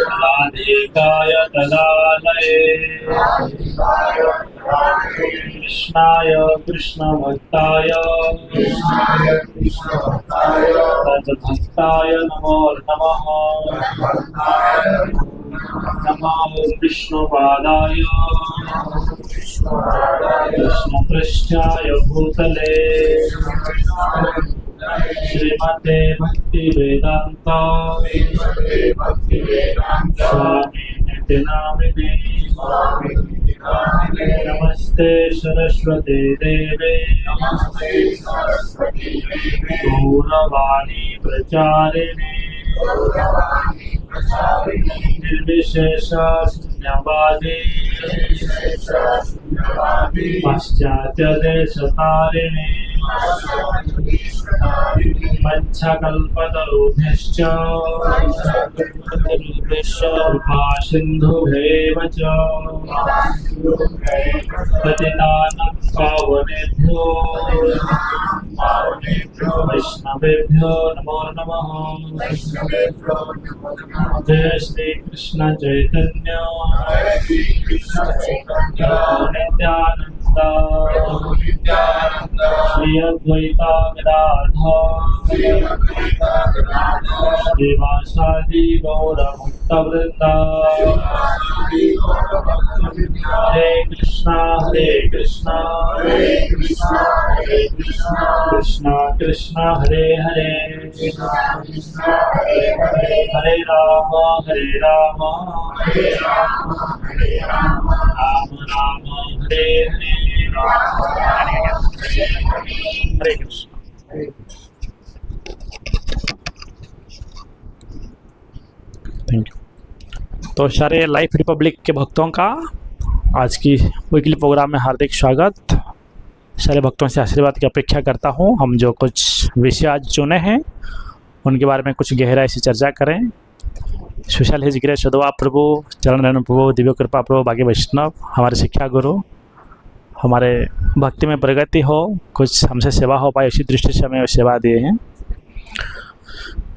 राधिकाय तदालये कृष्णाय कृष्णभक्ताय तद्भक्ताय नमो नमः। नमो विष्णुपादाय कृष्णपृष्ठाय भूतले श्रीमते भक्तिवेदांत स्वामी नित्यानंद नमस्ते सरस्वती देवे गौरवाणी प्रचारिणे निर्विशेष शून्यवादी पाश्चात्य देशतारिणे पंचकल्पतरुभ्यश्च कृपा सिन्धुभ्येव च पतितानां पावनेभ्यो वैष्णवेभ्यो नमो नमः। जय श्री कृष्ण चैतन्य नित्यानंद श्री अद्वैता गदाधर श्रीवासादि गौर भक्तवृंद। हरे कृष्णा कृष्णा कृष्णा हरे हरे हरे राम राम राम हरे हरे। हरे कृष्ण। Thank you. तो सारे लाइफ रिपब्लिक के भक्तों का आज की वीकली प्रोग्राम में हार्दिक स्वागत। सारे भक्तों से आशीर्वाद की अपेक्षा करता हूँ। हम जो कुछ विषय आज चुने हैं उनके बारे में कुछ गहराई से चर्चा करें। स्पेशल हिज ग्रेस सदवा प्रभु, चरण रेणु प्रभु, दिव्य कृपा प्रभु, बाकी वैष्णव, हमारे शिक्षा गुरु, हमारे भक्ति में प्रगति हो, कुछ हमसे सेवा हो पाए, इसी दृष्टि से हमें सेवा दिए हैं।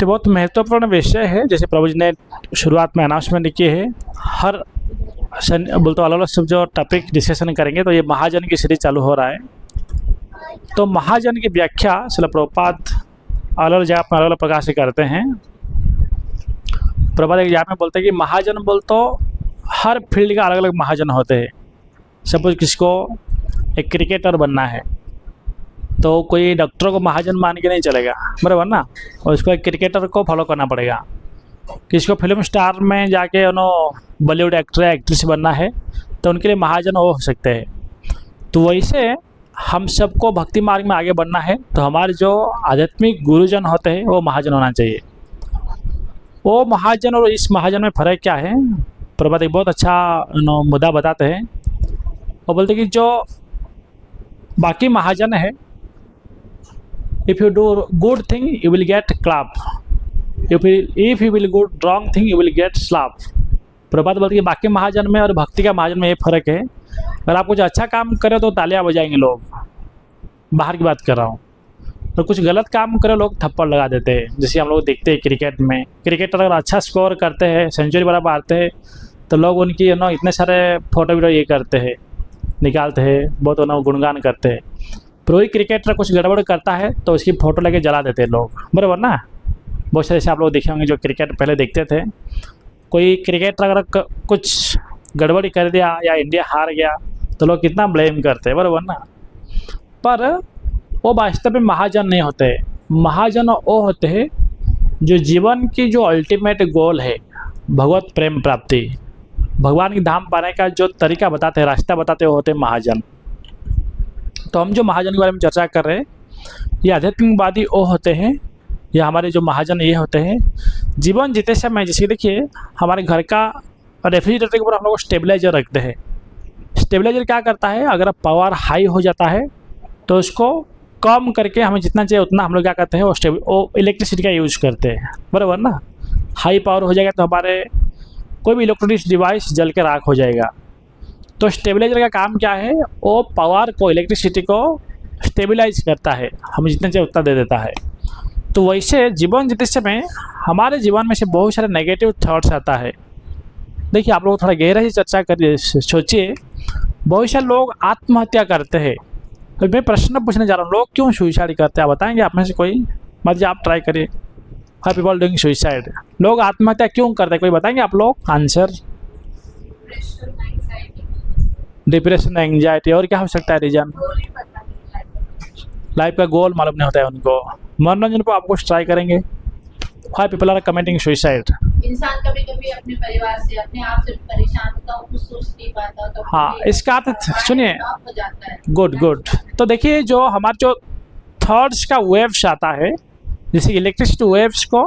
तो बहुत महत्वपूर्ण विषय है। जैसे प्रभु जी ने शुरुआत में अनाउंसमेंट की है, हर बोलते अलग अलग सब जो टॉपिक डिस्कशन करेंगे। तो ये महाजन की सीरीज चालू हो रहा है। तो महाजन की व्याख्या श्रील प्रभुपाद अलग अलग जगह पर अलग अलग प्रकार से करते हैं। प्रभुपाद एक जगह में बोलते हैं कि महाजन बोल तो हर फील्ड का अलग अलग महाजन होते हैं। सपोज किसको एक क्रिकेटर बनना है तो कोई डॉक्टर को महाजन मान के नहीं चलेगा, बराबर ना, और उसको एक क्रिकेटर को फॉलो करना पड़ेगा। किसको फिल्म स्टार में जाके उन्होंने बॉलीवुड एक्टर या एक्ट्रेस बनना है तो उनके लिए महाजन वो हो सकते हैं। तो वैसे हम सबको भक्ति मार्ग में आगे बढ़ना है तो हमारे जो आध्यात्मिक गुरुजन होते हैं वो महाजन होना चाहिए। वो महाजन और इस महाजन में फ़र्क क्या है, प्रभात एक बहुत अच्छा मुद्दा बताते हैं। वो बोलते कि जो बाकी महाजन है, if you do good thing you will get clap, if you will good wrong thing you will get slap. Prabhat बोलते कि बाकी महाजन में और भक्ति का महाजन में ये फ़र्क है। अगर आप कुछ अच्छा काम करें तो तालियां बजाएंगे लोग, बाहर की बात कर रहा हूँ, तो कुछ गलत काम करे लोग थप्पड़ लगा देते हैं। जैसे हम लोग देखते हैं क्रिकेट में, क्रिकेटर अगर अच्छा स्कोर करते हैं, सेंचुरी बराबर आते हैं तो लोग उनकी इतने सारे फोटो वीडियो ये करते हैं, निकालते हैं, बहुत गुणगान करते हैं। पर वही क्रिकेटर कुछ गड़बड़ करता है तो उसकी फ़ोटो लेके जला देते हैं लोग, बराबर ना। बहुत सारे ऐसे आप लोग देखे होंगे जो क्रिकेट पहले देखते थे, कोई क्रिकेटर अगर कुछ गड़बड़ी कर दिया या इंडिया हार गया तो लोग कितना ब्लेम करते हैं, बराबर ना। पर वो वास्तव में महाजन नहीं होते। महाजन वो होते हैं जो जीवन की जो अल्टीमेट गोल है भगवत प्रेम प्राप्ति, भगवान की धाम पाने का जो तरीका बताते हैं, रास्ता बताते हैं, वो होते हैं महाजन। तो हम जो महाजन के बारे में चर्चा कर रहे हैं ये आध्यात्मिकवादी वो होते हैं, या हमारे जो महाजन ये होते हैं जीवन जीते समय। जैसे देखिए हमारे घर का रेफ्रिजरेटर के ऊपर हम लोग स्टेबलाइजर रखते हैं। स्टेबलाइजर क्या करता है, अगर पावर हाई हो जाता है तो उसको कम करके हमें जितना चाहिए उतना हम लोग क्या करते हैं वो इलेक्ट्रिसिटी का यूज़ करते हैं, बराबर ना। हाई पावर हो जाएगा तो हमारे कोई भी इलेक्ट्रॉनिक्स डिवाइस जल के राख हो जाएगा। तो स्टेबलाइजर का काम क्या है, वो पावर को, इलेक्ट्रिसिटी को स्टेबलाइज करता है, हमें जितना चाहिए उतना दे देता है। तो वैसे जीवन जीते समय हमारे जीवन में से बहुत सारे नेगेटिव थॉट्स आता है। देखिए, आप लोग थोड़ा गहराई से चर्चा करिए, सोचिए। बहुत सारे लोग आत्महत्या करते हैं। तो मैं प्रश्न पूछने जा रहा हूँ, लोग क्यों सुसाइड करते हैं? आप बताएंगे आप में से कोई? मतलब आप ट्राई करिए। How people doing suicide? लोग आत्महत्या क्यों करते हैं? कोई बताएंगे आप लोग आंसर? डिप्रेशन, एंजाइटी, और क्या हो सकता है रीजन? लाइफ का गोल मालूम नहीं होता है उनको। मनोरंजन को आप कुछ ट्राई करेंगे। High people are committing suicide. इंसान कभी कभी अपने परिवार से, अपने आप से परेशान होता है, कुछ सोच नहीं पाता, तो हाँ, इसका अर्थ सुनिए। हो जाता है। Good good. तो देखिए, जो हमारे जो थॉट्स का वेव्स आता है, जैसे इलेक्ट्रिसिटी वेव्स को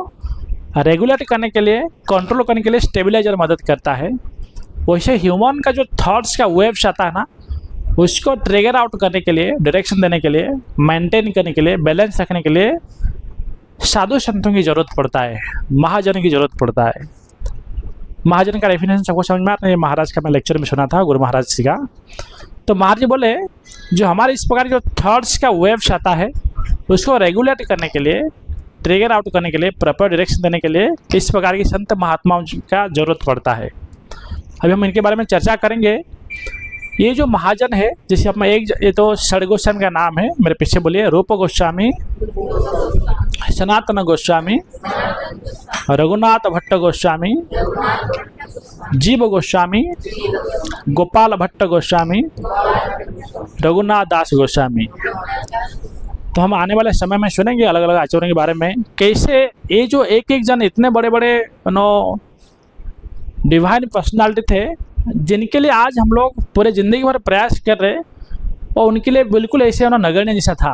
रेगुलेट करने के लिए, कंट्रोल करने के लिए स्टेबलाइजर मदद करता है। वैसे ह्यूमन का जो थॉट्स का वेव्स आता है ना, उसको ट्रिगर आउट करने के लिए, डायरेक्शन देने के लिए, मेंटेन करने के लिए, बैलेंस रखने के लिए साधु संतों की जरूरत पड़ता है, महाजन की जरूरत पड़ता है। महाजन का डेफिनेशन सबको समझ में आता है। ये महाराज का मैं लेक्चर में सुना था, गुरु महाराज जी का। तो महाराज जी बोले, जो हमारे इस प्रकार जो थॉट्स का वेव्स आता है, उसको रेगुलेट करने के लिए, ट्रिगर आउट करने के लिए, प्रॉपर डायरेक्शन देने के लिए इस प्रकार की संत महात्माओं का जरूरत पड़ता है। अभी हम इनके बारे में चर्चा करेंगे। ये जो महाजन है, जैसे हम ये तो षड गोस्वामी का नाम है, मेरे पीछे बोलिए। रूप गोस्वामी, सनातन गोस्वामी, रघुनाथ भट्ट गोस्वामी, जीव गोस्वामी, गोपाल भट्ट गोस्वामी, रघुनाथ दास गोस्वामी। तो हम आने वाले समय में सुनेंगे अलग अलग आचार्यों के बारे में, कैसे ये जो एक एक जन इतने बड़े बड़े डिवाइन पर्सनालिटी थे, जिनके लिए आज हम लोग पूरे ज़िंदगी भर प्रयास कर रहे, और उनके लिए बिल्कुल ऐसे नगण्य जैसा था।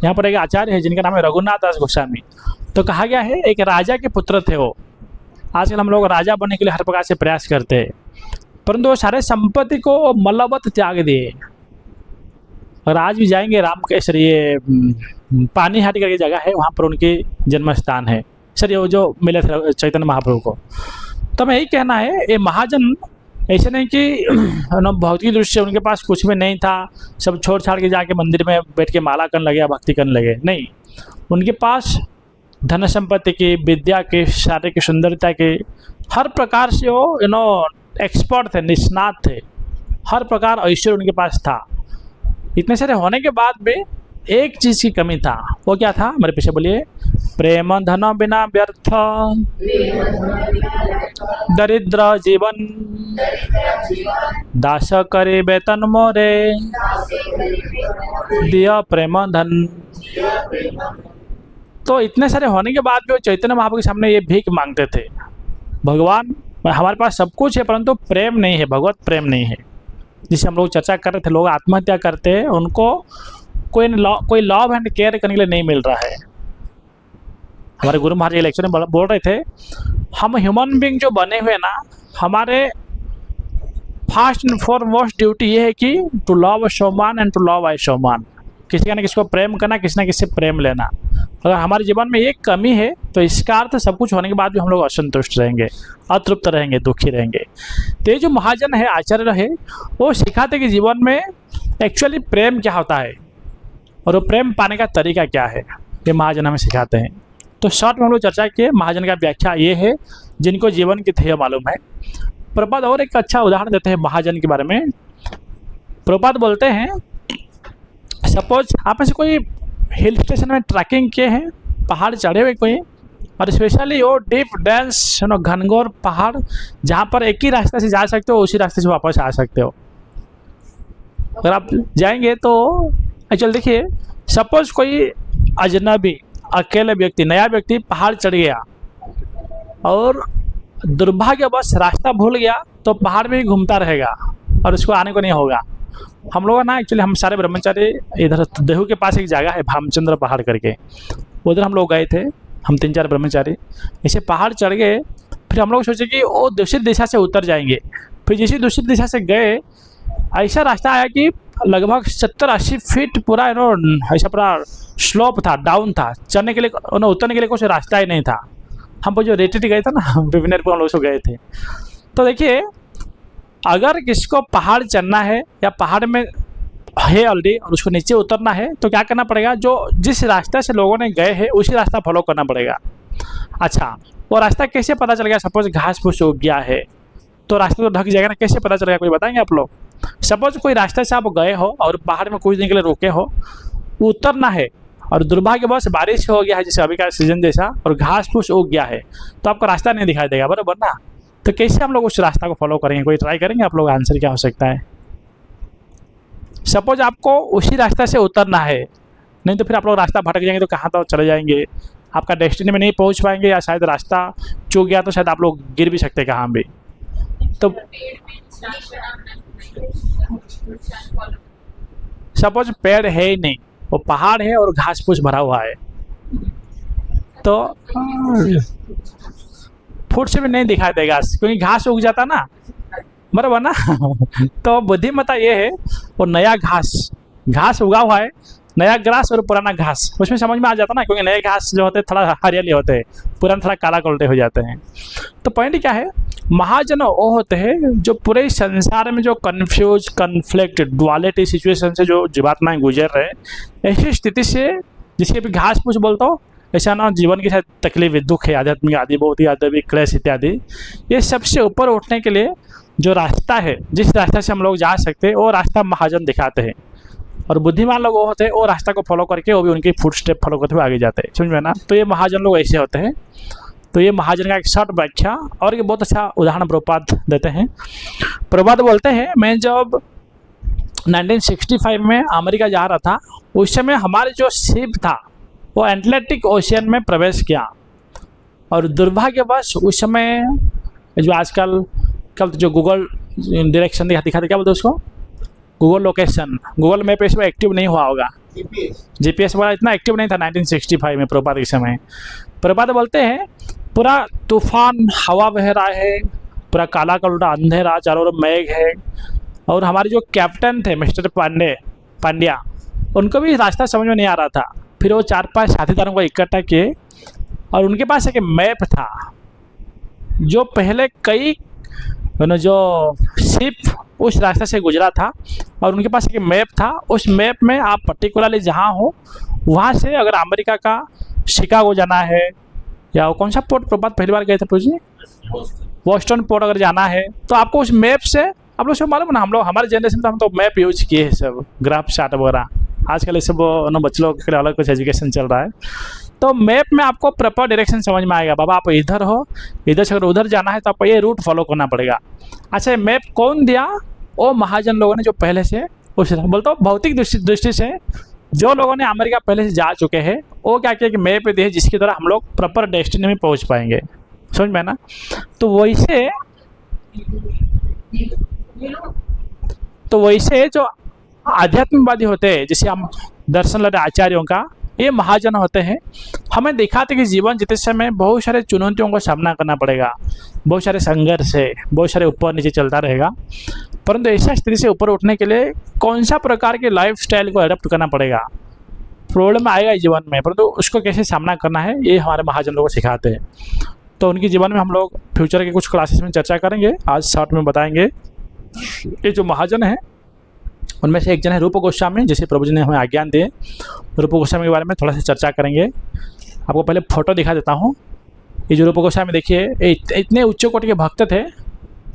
यहाँ पर एक आचार्य है जिनका नाम है रघुनाथ दास गोस्वामी। तो कहा गया है एक राजा के पुत्र थे वो। आजकल हम लोग राजा बनने के लिए हर प्रकार से प्रयास करते हैं, परंतु वो सारे संपत्ति को मलबत त्याग दिए। और आज भी जाएंगे राम केसरी, ये पानी हाटी करके जगह है, वहाँ पर उनकी जन्म स्थान है। सर, ये जो मिले थे चैतन्य महाप्रभु को। तो मैं यही कहना है, ये महाजन ऐसे नहीं कि भौतिक दृष्टि से उनके पास कुछ भी नहीं था, सब छोड़ छाड़ के जाके मंदिर में बैठ के माला करने लगे या भक्ति करने लगे। नहीं, उनके पास धन संपत्ति की, विद्या की, शारीरिक की, सुंदरता की, हर प्रकार से वो एक्सपर्ट थे, निष्णात थे। हर प्रकार ऐश्वर्य उनके पास था। इतने सारे होने के बाद भी एक चीज़ की कमी था। वो क्या था? मेरे पीछे बोलिए। प्रेम धन बिना व्यर्थ, दरिद्र जीवन, दास करे वेतन मोरे, दिया प्रेम धन। तो इतने सारे होने के बाद भी वो चैतन्य महाप्रभु के सामने ये भीख मांगते थे, भगवान हमारे पास सब कुछ है परंतु प्रेम नहीं है, भगवत प्रेम नहीं है। जिसे हम लोग चर्चा कर रहे थे, लोग आत्महत्या करते हैं, उनको कोई लव एंड केयर करने के लिए नहीं मिल रहा है। हमारे गुरु महाराज इलेक्शन में बोल रहे थे, हम ह्यूमन बीइंग जो बने हुए ना, हमारे फर्स्ट एंड फॉरमोस्ट ड्यूटी ये है कि to love showman and to love I showman. किसी न किसी को प्रेम करना, किसी न किसी से प्रेम लेना। अगर हमारे जीवन में एक कमी है तो इसका अर्थ सब कुछ होने के बाद भी हम लोग असंतुष्ट रहेंगे, अतृप्त रहेंगे, दुखी रहेंगे। तो ये जो महाजन है, आचार्य रहे, वो सिखाते कि जीवन में एक्चुअली प्रेम क्या होता है और वो प्रेम पाने का तरीका क्या है, ये महाजन हमें सिखाते हैं। तो शॉर्ट में हम लोग चर्चा किए। महाजन का व्याख्या ये है जिनको जीवन की ध्येय मालूम है। प्रभुपाद और एक अच्छा उदाहरण देते हैं महाजन के बारे में। प्रभुपाद बोलते हैं, सपोज आप में से कोई हिल स्टेशन में ट्रैकिंग किए हैं, पहाड़ चढ़े हुए कोई, और स्पेशली वो डीप डेंस घनघोर पहाड़ जहाँ पर एक ही रास्ते से जा सकते हो, उसी रास्ते से वापस आ सकते हो। अगर आप जाएंगे तो एक्चुअली देखिए, सपोज कोई अजनबी, अकेले व्यक्ति, नया व्यक्ति पहाड़ चढ़ गया और दुर्भाग्यवश रास्ता भूल गया तो पहाड़ में ही घूमता रहेगा और उसको आने को नहीं होगा। हम लोग ना एक्चुअली हम सारे ब्रह्मचारी इधर देहू के पास एक जगह है भामचंद्र पहाड़ करके, उधर हम लोग गए थे। हम 3-4 ब्रह्मचारी ऐसे पहाड़ चढ़ गए। फिर हम लोग सोचे कि वो दूसरी दिशा से उतर जाएंगे। फिर जैसे दूसरी दिशा से गए, ऐसा रास्ता आया कि लगभग 70-80 फीट पूरा ऐसा पूरा स्लोप था, डाउन था, चढ़ने के लिए, उतरने के लिए कुछ रास्ता ही नहीं था। हम जो रेटिटी गए थे ना, विभिन्न हम लोग गए थे। तो देखिए, अगर किसको पहाड़ चढ़ना है या पहाड़ में है ऑलरेडी और उसको नीचे उतरना है तो क्या करना पड़ेगा, जो जिस रास्ते से लोगों ने गए हैं उसी रास्ता फॉलो करना पड़ेगा। अच्छा, वो रास्ता कैसे पता चल गया? सपोज घास फूस उग गया है तो रास्ता तो ढक जाएगा ना, कैसे पता चलेगा? कोई बताएंगे आप लोग? सपोज कोई रास्ते से आप गए हो और बाहर में कुछ दिन के लिए रुके हो, उतरना है और दुर्भाग्यवश बारिश हो गया है जैसे अभी का सीजन जैसा, और घास फूस उग गया है तो आपको रास्ता नहीं दिखाई देगा, बराबर ना? तो कैसे हम लोग उस रास्ता को फॉलो करेंगे? कोई ट्राई करेंगे आप लोग? आंसर क्या हो सकता है? सपोज आपको उसी रास्ते से उतरना है, नहीं तो फिर आप लोग रास्ता भटक जाएंगे तो कहाँ तो चले जाएंगे, आपका डेस्टिनी में नहीं पहुँच पाएंगे, या शायद रास्ता चूक गया तो शायद आप लोग गिर भी सकते कहाँ भी। तो सपोज पेड़ है ही नहीं, वो पहाड़ है और घास फूस भरा हुआ है, तो फुट से भी नहीं दिखाई देगा क्योंकि घास उग जाता ना, बराबर ना? तो बुद्धिमत्ता ये है, वो नया घास उगा हुआ है, नया ग्रास और पुराना घास, उसमें समझ में आ जाता ना, क्योंकि नए घास जो होते हैं थोड़ा हरियाली होते हैं, पुराने थोड़ा काला कलटे हो जाते हैं। तो पॉइंट क्या है, महाजन वो होते हैं जो पूरे संसार में जो कन्फ्यूज, कन्फ्लिक्ट, डुअलिटी सिचुएशन से जो जीवात्माएं गुजर रहे हैं, ऐसी स्थिति से जिसके अभी घास फूस बोलता हो, ऐसा ना जीवन के साथ तकलीफ, दुख है, आध्यात्मिक आदि, बहुत ही आध्यात्मिक क्लेश इत्यादि, ये सबसे ऊपर उठने के लिए जो रास्ता है, जिस रास्ता से हम लोग जा सकते हैं, वो रास्ता महाजन दिखाते हैं। और बुद्धिमान लोग वो होते हैं, वो रास्ता को फॉलो करके वो भी उनकी फुट स्टेप फॉलो करते हुए आगे जाते हैं, समझ में ना? तो ये महाजन लोग ऐसे होते हैं। तो ये महाजन का एक शॉर्ट व्याख्या और ये बहुत अच्छा उदाहरण प्रभुपाद देते हैं। प्रभुपाद बोलते हैं, मैं जब 1965 में अमेरिका जा रहा था, उस समय हमारे जो शिप था वो एटलांटिक ओशियन में प्रवेश किया, और दुर्भाग्यवश उस समय जो आजकल कल जो गूगल डायरेक्शन दिखाते, क्या बोलते हैं उसको, गूगल लोकेशन, गूगल मैप इसमें एक्टिव नहीं हुआ होगा, जीपीएस वाला इतना एक्टिव नहीं था 1965 में प्रभुपाद के समय। प्रभुपाद बोलते हैं, पूरा तूफान हवा बह रहा है, पूरा काला कलुटा अंधेरा, चारों ओर मेघ है, और हमारे जो कैप्टन थे मिस्टर पांड्या, उनको भी रास्ता समझ में नहीं आ रहा था। फिर वो 4-5 साथीदारों को इकट्ठा किए और उनके पास एक मैप था, जो पहले कई जो शिप उस रास्ते से गुजरा था, और उनके पास एक मैप था। उस मैप में आप पर्टिकुलरली जहाँ हो वहाँ से अगर अमेरिका का शिकागो जाना है, या कौन सा पोर्ट प्रभात पहली बार गए थे पूछिए, बोस्टन पोर्ट अगर जाना है, तो आपको उस मैप से, आप लोग सब मालूम ना, हम लोग हमारे जनरेशन में हम तो मैप यूज किए हैं, सब ग्राफ चार्ट वगैरह। आजकल ये सब बच्चे लोग के अलग कुछ एजुकेशन चल रहा है। तो मैप में आपको प्रॉपर डायरेक्शन समझ में आएगा, बाबा आप इधर हो, इधर से अगर उधर जाना है तो आपको ये रूट फॉलो करना पड़ेगा। अच्छा, मैप कौन दिया? वो महाजन लोगों ने जो पहले से उस बोलता हूँ भौतिक दृष्टि से जो लोगों ने अमेरिका पहले से जा चुके हैं, वो क्या किया कि मैप दिए जिसकी तरह हम लोग प्रॉपर डेस्टिनी में पहुँच पाएंगे, समझ में ना? तो वैसे जो आध्यात्मिकवादी होते हैं, जैसे हम दर्शन लड़े आचार्यों का, ये महाजन होते हैं, हमें दिखाते कि जीवन जीते समय बहुत सारे चुनौतियों का सामना करना पड़ेगा, बहुत सारे संघर्ष है, बहुत सारे ऊपर नीचे चलता रहेगा, परंतु ऐसा स्थिति से ऊपर उठने के लिए कौन सा प्रकार के लाइफ स्टाइल को एडप्ट करना पड़ेगा। प्रॉब्लम आएगा जीवन में, परंतु उसको कैसे सामना करना है, ये हमारे महाजन लोग सिखाते हैं। तो उनके जीवन में हम लोग फ्यूचर के कुछ क्लासेस में चर्चा करेंगे, आज शॉर्ट में बताएंगे। ये जो महाजन है उनमें से एक जन है रूप गोस्वामी, जैसे प्रभु जी ने हमें आज्ञा दिए। रूप गोस्वामी के बारे में थोड़ा सा चर्चा करेंगे। आपको पहले फोटो दिखा देता हूँ। ये जो रूप गोस्वामी देखिए, इतने उच्च कोटि के भक्त थे,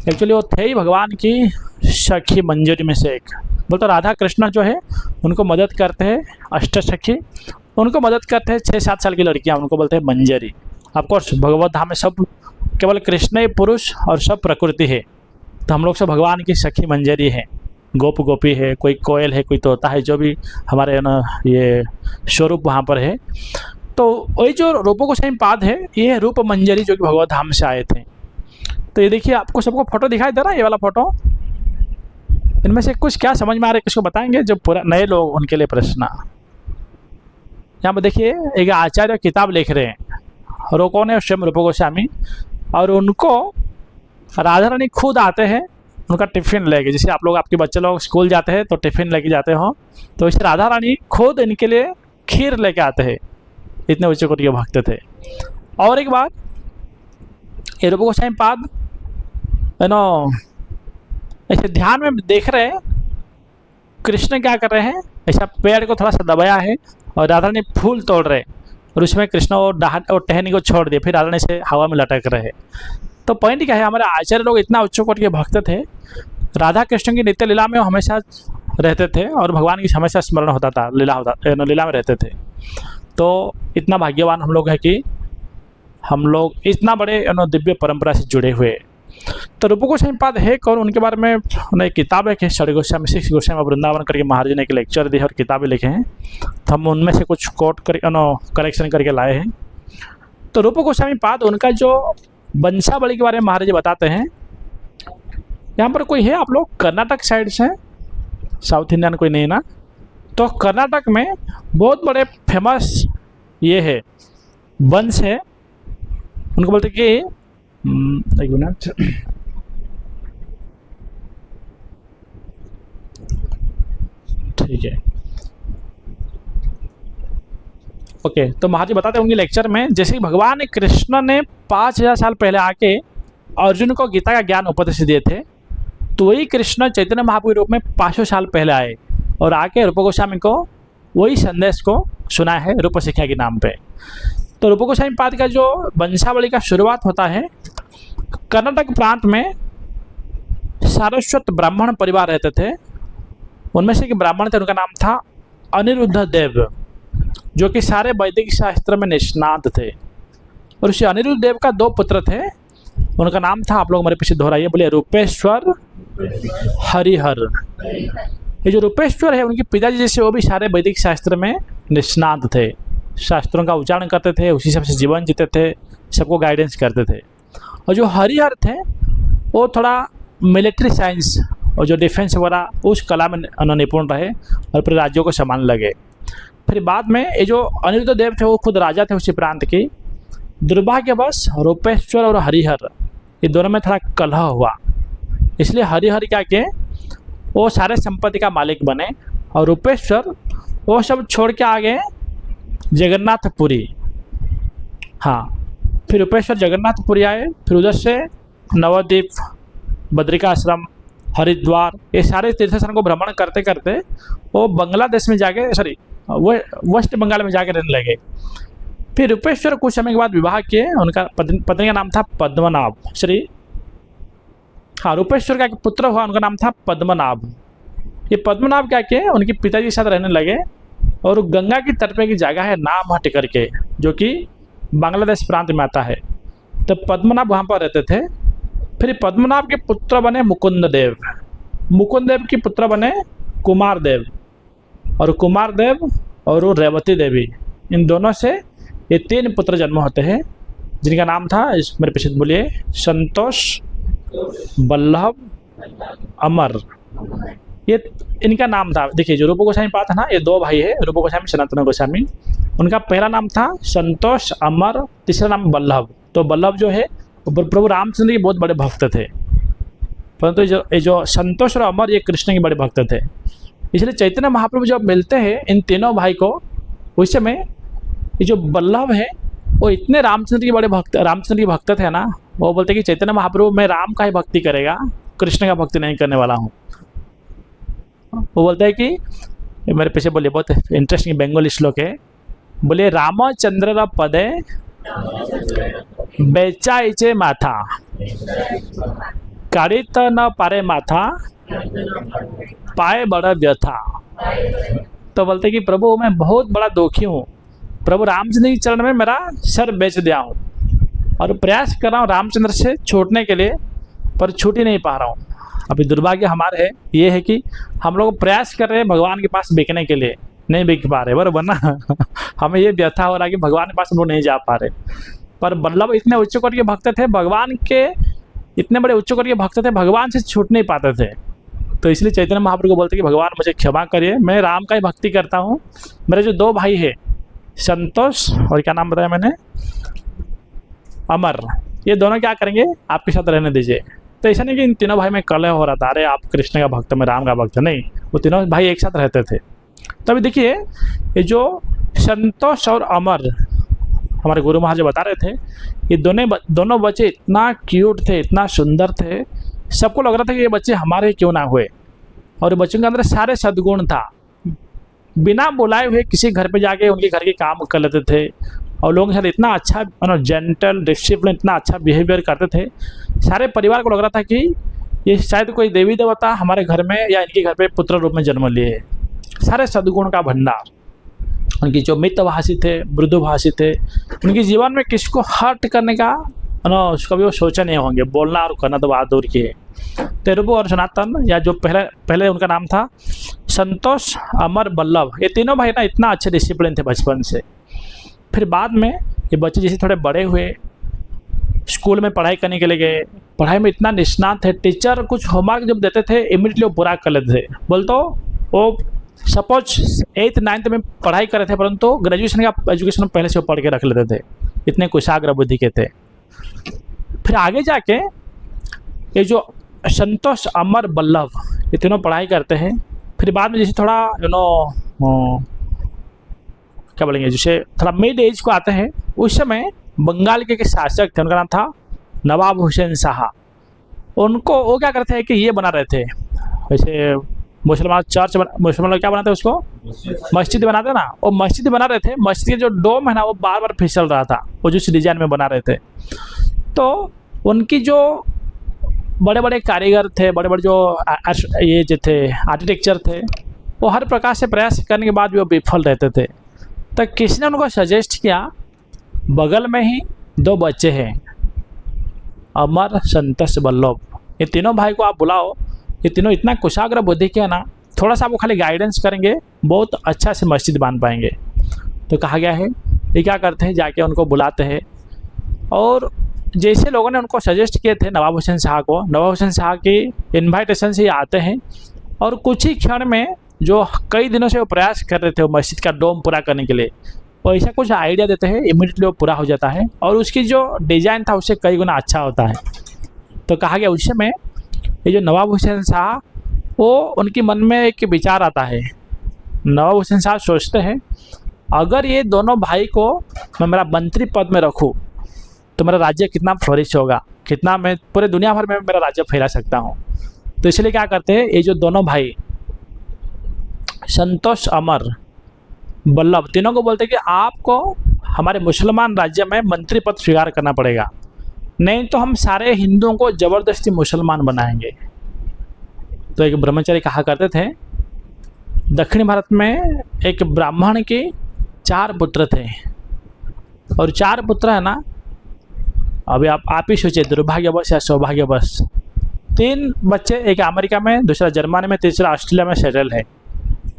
एक्चुअली वो थे ही भगवान की सखी मंजरी में से एक। बोलते राधा कृष्ण जो है उनको मदद करते हैं, अष्ट सखी उनको मदद करते हैं, 6-7 साल की लड़कियाँ, उनको बोलते हैं मंजरी। ऑफकोर्स भगवत धाम में सब केवल कृष्ण ही पुरुष और सब प्रकृति है, तो हम लोग सब भगवान की सखी मंजरी है, गोप गोपी है, कोई कोयल है, कोई तोता है, जो भी हमारे ना ये स्वरूप वहाँ पर है। तो वही जो रूप गोस्वामी पाद है, ये रूप मंजरी जो कि भगवत धाम से आए थे। तो ये देखिए, आपको सबको फोटो दिखाई दे रहा है, ये वाला फोटो। इनमें से कुछ क्या समझ में आ रहा है, किसको बताएंगे? जो पूरा नए लोग, उनके लिए प्रश्न। यहाँ पर देखिए, एक आचार्य किताब लिख रहे हैं, और वो कौन है? स्वयं रूप गोस्वामी। और उनको राधा रानी खुद आते हैं उनका टिफ़िन लेके, जैसे आप लोग, आपके बच्चे लोग स्कूल जाते हैं तो टिफ़िन लेके जाते हो, तो इसे राधा रानी खुद इनके लिए खीर लेके आते हैं। इतने उच्च कोटि के भक्त थे। और एक बात, ये रूप गोस्वामी पाद ऐसे ध्यान में देख रहे हैं, कृष्ण क्या कर रहे हैं, ऐसा पेड़ को थोड़ा सा दबाया है और राधा रानी फूल तोड़ रहे और उसमें कृष्ण और टहनी को छोड़ दिए, फिर राधा रानी से हवा में लटक रहे। तो पॉइंट क्या है, हमारे आचार्य लोग इतना उच्च कोटि के भक्त थे, राधा कृष्ण की नित्य लीला में वो हमेशा रहते थे और भगवान की हमेशा स्मरण होता था, लीला में रहते थे। तो इतना भाग्यवान हम लोग हैं कि हम लोग इतना बड़े दिव्य परंपरा से जुड़े हुए। तो रूप गोस्वामी पाद है कौन, उनके बारे में एक किताब है कि षड गोस्वामी 6 गोस्वामी वृंदावन करके महाराज ने एक लेक्चर दिए और किताबें लिखे हैं, तो हम उनमें से कुछ कोट कर करेक्शन करके लाए हैं। तो रूप गोस्वामी पाद उनका जो वंशावली के बारे में महाराज बताते हैं। यहाँ पर कोई है, आप लोग कर्नाटक साइड से, साउथ इंडियन कोई नहीं ना, तो कर्नाटक में बहुत बड़े फेमस ये है वंश है, उनको बोलते कि एक मिनट, ठीक है, ओके। तो महाराज बताते होंगे लेक्चर में, जैसे कि भगवान कृष्ण ने 5000 साल पहले आके अर्जुन को गीता का ज्ञान उपदेश दिए थे, तो वही कृष्ण चैतन्य महाप्रभु के रूप में 500 साल पहले आए और आके रूप गोस्वामी को वही संदेश को सुना है रूप शिक्षा के नाम पे। तो रूप गोस्वामी पाद का जो वंशावली का शुरुआत होता है, कर्नाटक प्रांत में सारस्वत ब्राह्मण परिवार रहते थे। उनमें से एक ब्राह्मण थे, उनका नाम था अनिरुद्ध देव, जो कि सारे वैदिक शास्त्र में निष्णात थे। और उस अनिरुद्ध देव का 2 पुत्र थे, उनका नाम था, आप लोग हमारे पीछे दोहराइए, बोलिए रूपेश्वर हरिहर। ये जो रूपेश्वर है, उनके पिताजी जैसे वो भी सारे वैदिक शास्त्र में निष्णात थे, शास्त्रों का उच्चारण करते थे, उसी हिसाब से जीवन जीते थे, सबको गाइडेंस करते थे। और जो हरिहर थे वो थोड़ा मिलिट्री साइंस और जो डिफेंस वगैरह उस कला में निपुण रहे और फिर राज्यों को संभालने लगे। फिर बाद में ये जो अनिरुद्ध देव थे वो खुद राजा थे उसी प्रांत की। दुर्भाग्यवश रूपेश्वर और हरिहर ये दोनों में थोड़ा कलह हुआ, इसलिए हरिहर क्या किए, वो सारे संपत्ति का मालिक बने और रूपेश्वर वो सब छोड़ के आ गए जगन्नाथपुरी। हाँ, फिर रूपेश्वर जगन्नाथपुरी आए, फिर उधर से नवद्वीप, बद्रिकाश्रम, हरिद्वार, ये सारे तीर्थस्थान को भ्रमण करते करते वो बांग्लादेश में जाके वेस्ट बंगाल में जाके रहने लगे। फिर रूपेश्वर कुछ समय के बाद विवाह किए, उनका पत्नी का नाम था पद्मनाभ श्री। हाँ, रूपेश्वर का एक पुत्र हुआ, उनका नाम था पद्मनाभ। ये पद्मनाभ क्या किए, उनके पिताजी के साथ रहने लगे और गंगा की तट पे की जगह है नामहट्ट करके, जो कि बांग्लादेश प्रांत में आता है। तो पद्मनाभ वहाँ पर रहते थे। फिर पद्मनाभ के पुत्र बने मुकुंद देव, मुकुंद देव के पुत्र बने कुमार देव, और कुमार देव और रेवती देवी, इन दोनों से ये 3 पुत्र जन्म होते हैं, जिनका नाम था, मेरे पीछे बोलिए, संतोष, बल्लभ, अमर। ये इनका नाम था। देखिए जो रूप गोस्वामी पाद है ना, ये 2 भाई है, रूप गोस्वामी, सनातन गोस्वामी। उनका पहला नाम था संतोष, अमर, तीसरा नाम बल्लभ। तो बल्लभ जो है प्रभु रामचंद्र के बहुत बड़े भक्त थे, परंतु ये जो संतोष और अमर ये कृष्ण के बड़े भक्त थे। इसलिए चैतन्य महाप्रभु जब मिलते हैं इन तीनों भाई को, उस समय ये जो बल्लभ है वो इतने रामचंद्र के भक्त थे ना, वो बोलते कि चैतन्य महाप्रभु मैं राम का ही भक्ति करेगा, कृष्ण का भक्ति नहीं करने वाला हूँ। वो बोलते हैं कि मेरे पीछे बोलिए, बहुत इंटरेस्टिंग बंगाली श्लोक है, बोले रामचंद्र पदे बेचाइचे माथा कारित न पारे माथा पाए बड़ा व्यथा। तो बोलते कि प्रभु मैं बहुत बड़ा दुखी हूँ, प्रभु रामचंद्र के चरण में मेरा सर बेच दिया हूँ और प्रयास कर रहा हूँ रामचंद्र से छूटने के लिए, पर छूट ही नहीं पा रहा हूँ। अभी दुर्भाग्य हमारे है ये है कि हम लोग प्रयास कर रहे हैं भगवान के पास बिकने के लिए, नहीं बिक पा रहे, बराबर ना। हमें ये व्यथा हो रहा है कि भगवान के पास हम लोग नहीं जा पा रहे। पर बल्लभ इतने उच्च कोटि के भक्त थे, भगवान के इतने बड़े उच्च कोटि के भक्त थे, भगवान से छूट नहीं पाते थे। तो इसलिए चैतन्य महाप्रभु को बोलते कि भगवान मुझे क्षमा करिए, मैं राम का ही भक्ति करता हूँ। मेरे जो 2 भाई है संतोष और क्या नाम बताया मैंने, अमर, ये दोनों क्या करेंगे, आपके साथ रहने दीजिए। तो ऐसा नहीं कि इन तीनों भाई में कलह हो रहा था, अरे आप कृष्ण का भक्त मैं राम का भक्त, नहीं, वो तीनों भाई एक साथ रहते थे। तो अभी देखिए ये जो संतोष और अमर हमारे गुरु महाराज बता रहे थे, ये दोनों बच्चे इतना क्यूट थे, इतना सुंदर थे, सबको लग रहा था कि ये बच्चे हमारे क्यों ना हुए। और बच्चों के अंदर सारे सद्गुण था। बिना बुलाए हुए किसी घर पे जाके उनके घर के काम कर लेते थे और लोगों के साथ इतना अच्छा जेंटल डिसिप्लिन, इतना अच्छा बिहेवियर करते थे। सारे परिवार को लग रहा था कि ये शायद कोई देवी देवता हमारे घर में या इनके घर पे पुत्र रूप में जन्म लिए है। सारे सद्गुण का भंडार। उनकी जो मितभाषी थे, मृदुभाषी थे, उनके जीवन में किसको हर्ट करने का कभी वो सोचे नहीं होंगे। बोलना और करना तो बात दूर की है। तेरुबु और सनातन, या जो पहले उनका नाम था संतोष, अमर, बल्लभ, ये तीनों भाई ना इतना अच्छे डिसिप्लिन थे बचपन से। फिर बाद में ये बच्चे जैसे थोड़े बड़े हुए, स्कूल में पढ़ाई करने के लिए गए, पढ़ाई में इतना निष्णात थे, टीचर कुछ होमवर्क जब देते थे इमीडिएटली वो पूरा कर लेते थे। बोलते वो सपोज 8th 9th में पढ़ाई कर रहे थे, परंतु ग्रेजुएशन का एजुकेशन पहले से वो पढ़ के रख लेते थे, इतने कुशाग्र बुद्धि के थे। फिर आगे जाके ये जो संतोष, अमर, बल्लभ, ये तीनों पढ़ाई करते हैं। फिर बाद में जैसे थोड़ा क्या बोलेंगे, जैसे थोड़ा मिड एज को आते हैं, उस समय बंगाल के शासक थे, उनका नाम था नवाब हुसैन शाह। उनको वो क्या करते हैं कि ये बना रहे थे, वैसे मुसलमान मुसलमान लोग क्या बनाते हैं उसको, मस्जिद बनाते हैं ना, वो मस्जिद बना रहे थे। मस्जिद के जो डोम है ना वो बार बार फिसल रहा था, वो जिस डिजाइन में बना रहे थे। तो उनकी जो बड़े बड़े कारीगर थे, बड़े बड़े जो ये जो थे आर्किटेक्चर थे, वो हर प्रकार से प्रयास करने के बाद भी वो विफल रहते थे। तो किसी ने उनको सजेस्ट किया, बगल में ही 2 बच्चे हैं, अमर, संतोष, बल्लभ, ये तीनों भाई को आप बुलाओ, ये तीनों इतना कुशाग्र बुद्धि के है ना, थोड़ा सा वो खाली गाइडेंस करेंगे, बहुत अच्छा से मस्जिद बांध पाएंगे। तो कहा गया है ये क्या करते हैं, जाके उनको बुलाते हैं। और जैसे लोगों ने उनको सजेस्ट किए थे नवाब हुसैन शाह को, नवाब हुसैन शाह की इन्वाइटेशन से आते हैं और कुछ ही क्षण में जो कई दिनों से वो प्रयास कर रहे थे वो मस्जिद का डोम पूरा करने के लिए, वो ऐसा कुछ आइडिया देते हैं, इमीडिएटली वो पूरा हो जाता है और उसकी जो डिज़ाइन था उससे कई गुना अच्छा होता है। तो कहा गया उस समय ये जो नवाब हुसैन शाह, वो उनके मन में एक विचार आता है। नवाब हुसैन शाह सोचते हैं अगर ये दोनों भाई को मैं मेरा मंत्री पद में रखूं तो मेरा राज्य कितना फ्लोरिश होगा, कितना मैं पूरे दुनिया भर में मेरा राज्य फैला सकता हूं। तो इसलिए क्या करते हैं, ये जो दोनों भाई संतोष, अमर, बल्लभ, तीनों को बोलते हैं कि आपको हमारे मुसलमान राज्य में मंत्री पद स्वीकार करना पड़ेगा, नहीं तो हम सारे हिंदुओं को ज़बरदस्ती मुसलमान बनाएंगे। तो एक ब्रह्मचारी कहा करते थे, दक्षिण भारत में एक ब्राह्मण के 4 पुत्र थे और 4 पुत्र है ना, अभी आप ही सोचिए, दुर्भाग्यवश या सौभाग्यवश 3 बच्चे, एक अमेरिका में, दूसरा जर्मनी में, तीसरा ऑस्ट्रेलिया में सेटल है,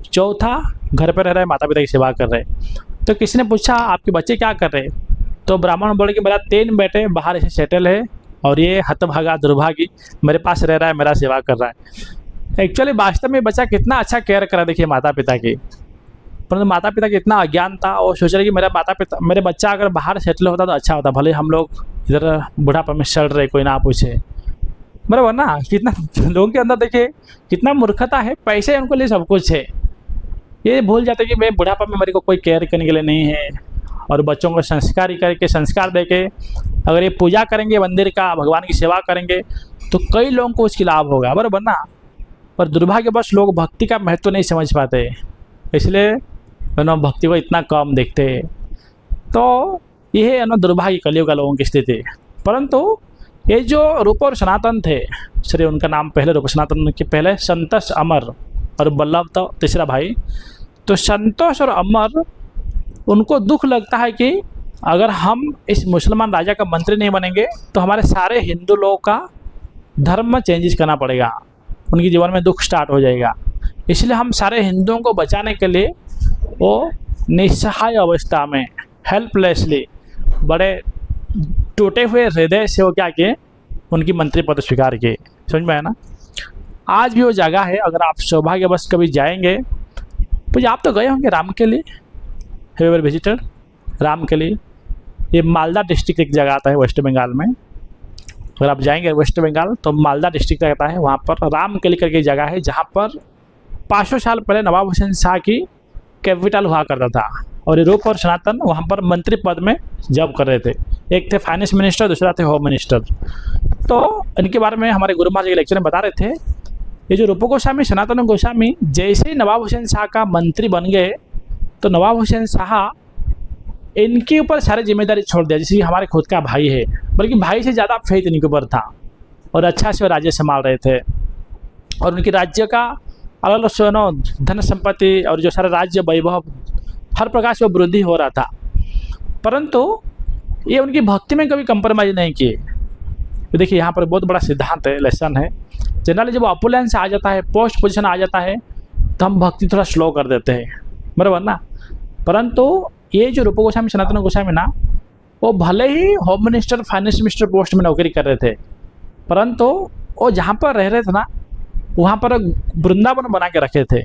चौथा घर पर रह रहे, माता पिता की सेवा कर रहे। तो किसी ने पूछा आपके बच्चे क्या कर रहे, तो ब्राह्मण बोले कि मेरा 3 बेटे बाहर ऐसे सेटल है और ये हतभागा दुर्भागी मेरे पास रह रहा है, मेरा सेवा कर रहा है। एक्चुअली वास्तव में बच्चा कितना अच्छा केयर करा, देखिए माता पिता की, परंतु माता पिता की इतना अज्ञान था, वो सोच रहे कि मेरे बच्चा अगर बाहर सेटल होता तो अच्छा होता, भले हम लोग इधर बुढ़ापा में सड़ रहे, कोई ना पूछे, बराबर ना। कितना लोगों के अंदर देखिए कितना मूर्खता है, पैसे उनको लिए सब कुछ है, ये भूल जाते कि मैं बुढ़ापा में मेरे को कोई केयर करने के लिए नहीं है। और बच्चों को संस्कार करके, संस्कार दे के अगर ये पूजा करेंगे मंदिर का, भगवान की सेवा करेंगे तो कई लोगों को उसकी लाभ होगा, बराबर ना। पर दुर्भाग्यवश लोग भक्ति का महत्व नहीं समझ पाते, इसलिए भक्ति को इतना कम देखते हैं। तो यह है दुर्भाग्य कलियुग का लोगों की स्थिति। परंतु ये जो रूप और सनातन थे, श्री उनका नाम पहले रूप सनातन के पहले संतोष, अमर और बल्लभ तो तीसरा भाई। तो संतोष और अमर, उनको दुख लगता है कि अगर हम इस मुसलमान राजा का मंत्री नहीं बनेंगे तो हमारे सारे हिंदू लोगों का धर्म चेंजेस करना पड़ेगा, उनके जीवन में दुख स्टार्ट हो जाएगा। इसलिए हम सारे हिंदुओं को बचाने के लिए वो निस्सहाय अवस्था में, हेल्पलेसली, बड़े टूटे हुए हृदय से वो क्या किए, उनकी मंत्री पद स्वीकार किए। समझ में आया ना। आज भी वो जगह है, अगर आप सौभाग्यवश कभी जाएंगे, तो आप तो गए होंगे राम के लिए, हैव एवर विजिटेड राम के लिए। ये मालदा डिस्ट्रिक्ट एक जगह आता है वेस्ट बंगाल में, अगर आप जाएंगे वेस्ट बंगाल तो मालदा डिस्ट्रिक्ट आता है, वहाँ पर राम के लिए करके जगह है, जहाँ पर 500 साल पहले नवाब हुसैन शाह की कैपिटल हुआ करता था। और ये रूप और सनातन वहाँ पर मंत्री पद में जॉब कर रहे थे, एक थे फाइनेंस मिनिस्टर, दूसरा थे होम मिनिस्टर। तो इनके बारे में हमारे गुरु महाराज के लेक्चर में बता रहे थे ये जो रूप गोस्वामी सनातन गोस्वामी जैसे ही नवाब हुसैन शाह का मंत्री बन गए तो नवाब हुसैन शाह इनके ऊपर सारी जिम्मेदारी छोड़ दिया, जैसे कि हमारे खुद का भाई है, बल्कि भाई से ज़्यादा फेथ इनके ऊपर था और अच्छा से वो राज्य संभाल रहे थे। और उनके राज्य का अलग अलग धन संपत्ति और जो सारा राज्य वैभव हर प्रकार से वो वृद्धि हो रहा था, परंतु ये उनकी भक्ति में कभी कंप्रोमाइज़ नहीं किए। तो देखिए यहाँ पर बहुत बड़ा सिद्धांत है, लेसन है। जनरली जब ऑपुलेंस आ जाता है, पोस्ट पोजीशन आ जाता है, तो हम भक्ति थोड़ा स्लो कर देते हैं, बराबर ना। परंतु ये जो रूप गोस्वामी सनातन गोस्वामी ना, वो भले ही home minister finance minister post में नौकरी कर रहे थे, परंतु वो जहाँ पर रह रहे थे ना, वहाँ पर वृंदावन बना के रखे थे,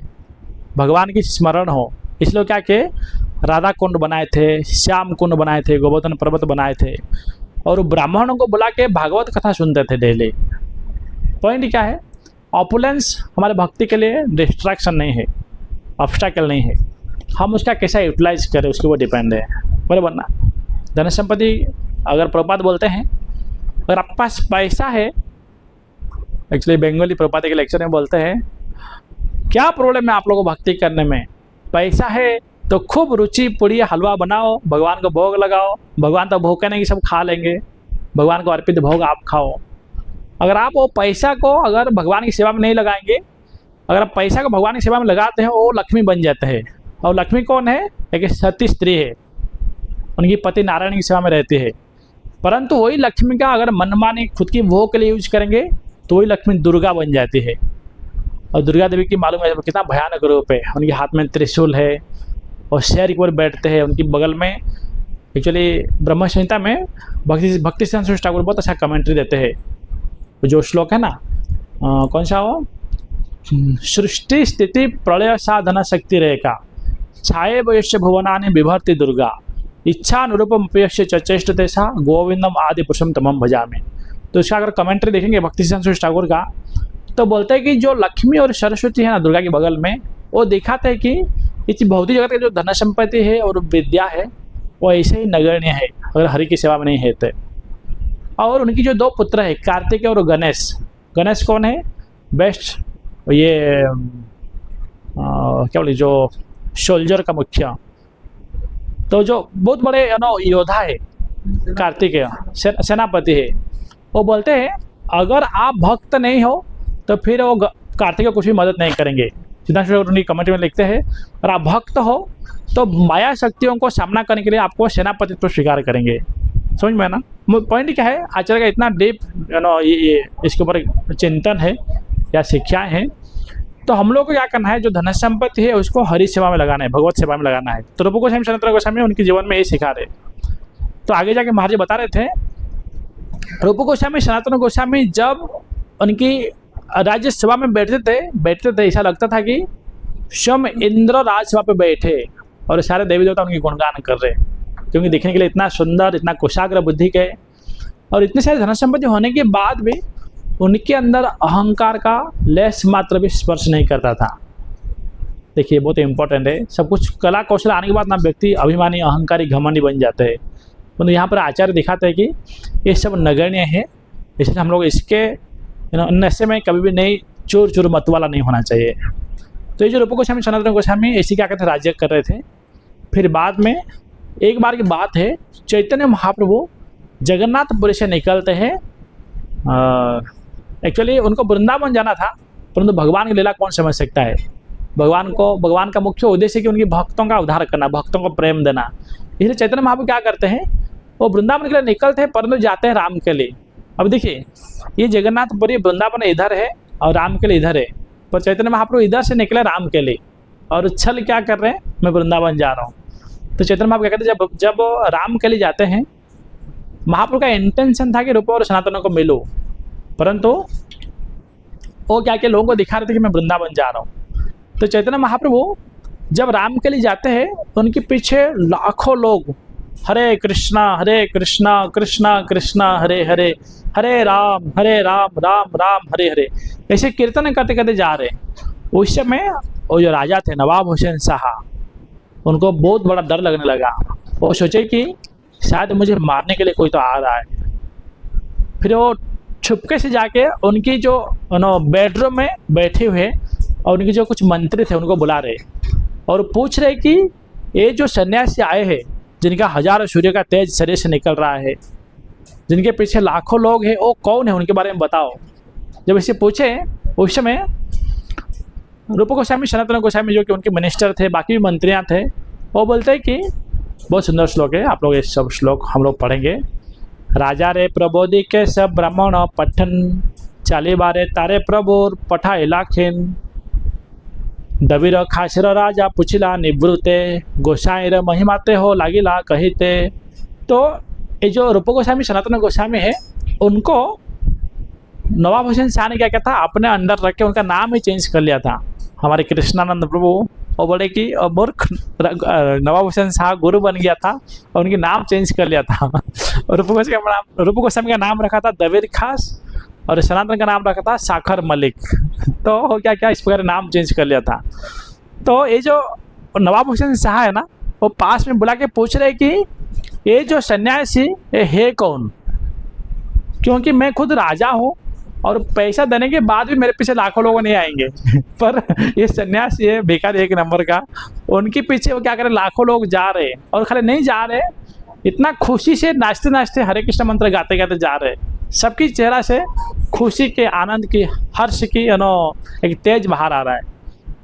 भगवान की स्मरण हो, इसलिए क्या कि राधा कुंड बनाए थे, श्याम कुंड बनाए थे, गोवर्धन पर्वत बनाए थे, और ब्राह्मणों को बुला के भागवत कथा सुनते थे डेली। पॉइंट क्या है, ऑपुलेंस हमारे भक्ति के लिए डिस्ट्रैक्शन नहीं है, ऑब्स्टैकल नहीं है, हम उसका कैसा यूटिलाइज करें उसके ऊपर डिपेंड है, बराबर ना। धन संपत्ति अगर प्रभुपाद बोलते हैं, अगर आपके पास पैसा है, एक्चुअली बंगाली प्रभुपाद के लेक्चर में बोलते हैं, क्या प्रॉब्लम है आप लोगों को भक्ति करने में, पैसा है तो खूब रुचि पूरी हलवा बनाओ, भगवान को भोग लगाओ, भगवान तो भोग नहीं सब खा लेंगे, भगवान को अर्पित भोग आप खाओ। अगर आप वो पैसा को अगर भगवान की सेवा में नहीं लगाएंगे, अगर आप पैसा को भगवान की सेवा में लगाते हैं, वो लक्ष्मी बन जाते हैं। और लक्ष्मी कौन है, एक सती स्त्री है, उनकी पति नारायण की सेवा में रहती है, परंतु वही लक्ष्मी का अगर मनमानी खुद की भोग के लिए यूज करेंगे तो वही लक्ष्मी दुर्गा बन जाती है। और दुर्गा देवी की मालूम है कितना भयानक रूप है, उनके हाथ में त्रिशूल है और शेर के ऊपर बैठते हैं, उनकी बगल में एक्चुअली ब्रह्म संहिता में भक्ति सिद्धांत ठाकुर बहुत अच्छा कमेंट्री देते हैं। जो श्लोक है ना, कौन सा हो, सृष्टि स्थिति प्रलय साधना शक्ति रेखा छाये वयस्य भुवनानि बिभर्ति दुर्गा इच्छानुरूपम उपयस्य चेष्टते सा गोविंदम आदि पुरुषम तमम भजामि। तो इसका अगर कमेंट्री देखेंगे भक्ति सिद्धांत ठाकुर का, तो बोलते हैं कि जो लक्ष्मी और सरस्वती है ना दुर्गा के बगल में, वो दिखाते हैं कि इस भौतिक जगत का जो धन संपत्ति है और विद्या है वो ऐसे ही नगण्य है अगर हरि की सेवा में नहीं है तो। और उनकी जो दो पुत्र है कार्तिक और गणेश, गणेश कौन है, बेस्ट ये क्या बोले जो सोल्जर का मुखिया, तो जो बहुत बड़े योद्धा है कार्तिक सेनापति है, वो बोलते हैं अगर आप भक्त नहीं हो तो फिर वो कार्तिक को कुछ भी मदद नहीं करेंगे। सिद्धांत उनकी कमेंट में लिखते हैं और आप भक्त हो तो माया शक्तियों को सामना करने के लिए आपको सेनापतित्व स्वीकार करेंगे। समझ में ना, पॉइंट क्या है, आचार्य का इतना डीप ये इसके ऊपर चिंतन है या शिक्षाएं हैं। तो हम लोग को क्या करना है, जो धन संपत्ति है उसको हरि सेवा में लगाना है, भगवत सेवा में लगाना है। तो रूप गोस्वामी सनातन गोस्वामी उनके जीवन में यही सिखा रहे। तो आगे जाके महाराज बता रहे थे, रूप गोस्वामी सनातन गोस्वामी जब उनकी राज्य सभा में बैठते थे ऐसा लगता था कि स्वयं इंद्र राजसभा पे बैठे और सारे देवी देवता उनकी गुणगान कर रहे, क्योंकि देखने के लिए इतना सुंदर, इतना कुशाग्र बुद्धि के और इतने सारे धन संपत्ति होने के बाद भी उनके अंदर अहंकार का लेस मात्र भी स्पर्श नहीं करता था। देखिए बहुत इंपॉर्टेंट है, सब कुछ कला कौशल आने के बाद ना व्यक्ति अभिमानी अहंकारी घमंडी बन जाते हैं। तो यहाँ पर आचार्य दिखाते हैं कि ये सब नगण्य है, इसलिए हम लोग इसके नशे में कभी भी नहीं चोर मत वाला नहीं होना चाहिए। तो ये जो रूप गोस्वामी सनातन गोस्वामी ऐसी क्या कहते राज्य कर रहे थे। फिर बाद में एक बार की बात है, चैतन्य महाप्रभु जगन्नाथपुरी से निकलते हैं। एक्चुअली उनको वृंदावन जाना था, परंतु भगवान की लीला कौन समझ सकता है। भगवान का मुख्य उद्देश्य है कि उनकी भक्तों का उद्धार करना, भक्तों को प्रेम देना। इसलिए चैतन्य महाप्रभु क्या करते हैं, वो वृंदावन के लिए निकलते हैं परंतु जाते हैं राम के लिए। अब देखिए ये जगन्नाथपुरी वृंदावन इधर है और राम के लिए इधर है, पर चैतन्य महाप्रभु इधर से निकले राम के लिए और छल क्या कर रहे हैं, मैं वृंदावन जा रहा हूँ। तो चैतन्य महाप्रभु क्या कहते हैं, जब राम के लिए जाते हैं, महाप्रभु का इंटेंशन था कि रूप और सनातनों को मिलो, परंतु वो क्या कि लोगों को दिखा रहे थे कि मैं वृंदावन जा रहा हूँ। तो चैतन्य महाप्रभु जब राम के लिए जाते हैं तो उनके पीछे लाखों लोग हरे कृष्णा कृष्णा कृष्णा हरे हरे, हरे राम राम राम हरे हरे, ऐसे कीर्तन करते करते जा रहे। उस समय वो जो राजा थे नवाब हुसैन शाह, उनको बहुत बड़ा डर लगने लगा। वो सोचे कि शायद मुझे मारने के लिए कोई तो आ रहा है। फिर वो छुपके से जाके उनकी जो बेडरूम में बैठे हुए और उनके जो कुछ मंत्री थे उनको बुला रहे और पूछ रहे कि ये जो सन्यासी आए हैं जिनका हजारों सूर्य का तेज शरीर से निकल रहा है, जिनके पीछे लाखों लोग हैं, वो कौन है, उनके बारे में बताओ। जब इसे पूछे उस समय रूप गोस्वामी सनातन गोस्वामी जो कि उनके मिनिस्टर थे, बाकी भी मंत्रियाँ थे, वो बोलते हैं कि बहुत सुंदर श्लोक है, आप लोग ये सब श्लोक हम लोग पढ़ेंगे। राजा रे प्रबोधि के सब ब्राह्मण पठन चाली बारे तारे प्रभुर पठा इलाखेन दबीर खासर राजा पुछिला निवृत्ते गोसाई महिमाते हो लागिला कहिते। तो ये जो रूप गोस्वामी सनातन गोस्वामी है उनको नवाब हुसैन शाह ने क्या किया था, अपने अंदर रख के उनका नाम ही चेंज कर लिया था। हमारे कृष्णानंद प्रभु वो बोले कि मूर्ख नवाब हुसैन शाह गुरु बन गया था और उनके नाम चेंज कर लिया था। और रूप गोस्वामी का नाम रखा था दबीर खास और सनातन का नाम रखा था साखर मलिक। तो क्या क्या इस प्रकार नाम चेंज कर लिया था। तो ये जो नवाब हुसैन शाह है ना, वो पास में बुला के पूछ रहे कि ये जो सन्यासी ये है कौन, क्योंकि मैं खुद राजा हूँ और पैसा देने के बाद भी मेरे पीछे लाखों लोग नहीं आएंगे पर ये सन्यासी है भिखारी एक नंबर का, उनके पीछे वो क्या करें, लाखों लोग जा रहे हैं और खाली नहीं जा रहे, इतना खुशी से नाचते नाचते हरे कृष्ण मंत्र गाते गाते जा रहे, सबकी चेहरा से खुशी के आनंद की हर्ष की एक तेज बाहर आ रहा है।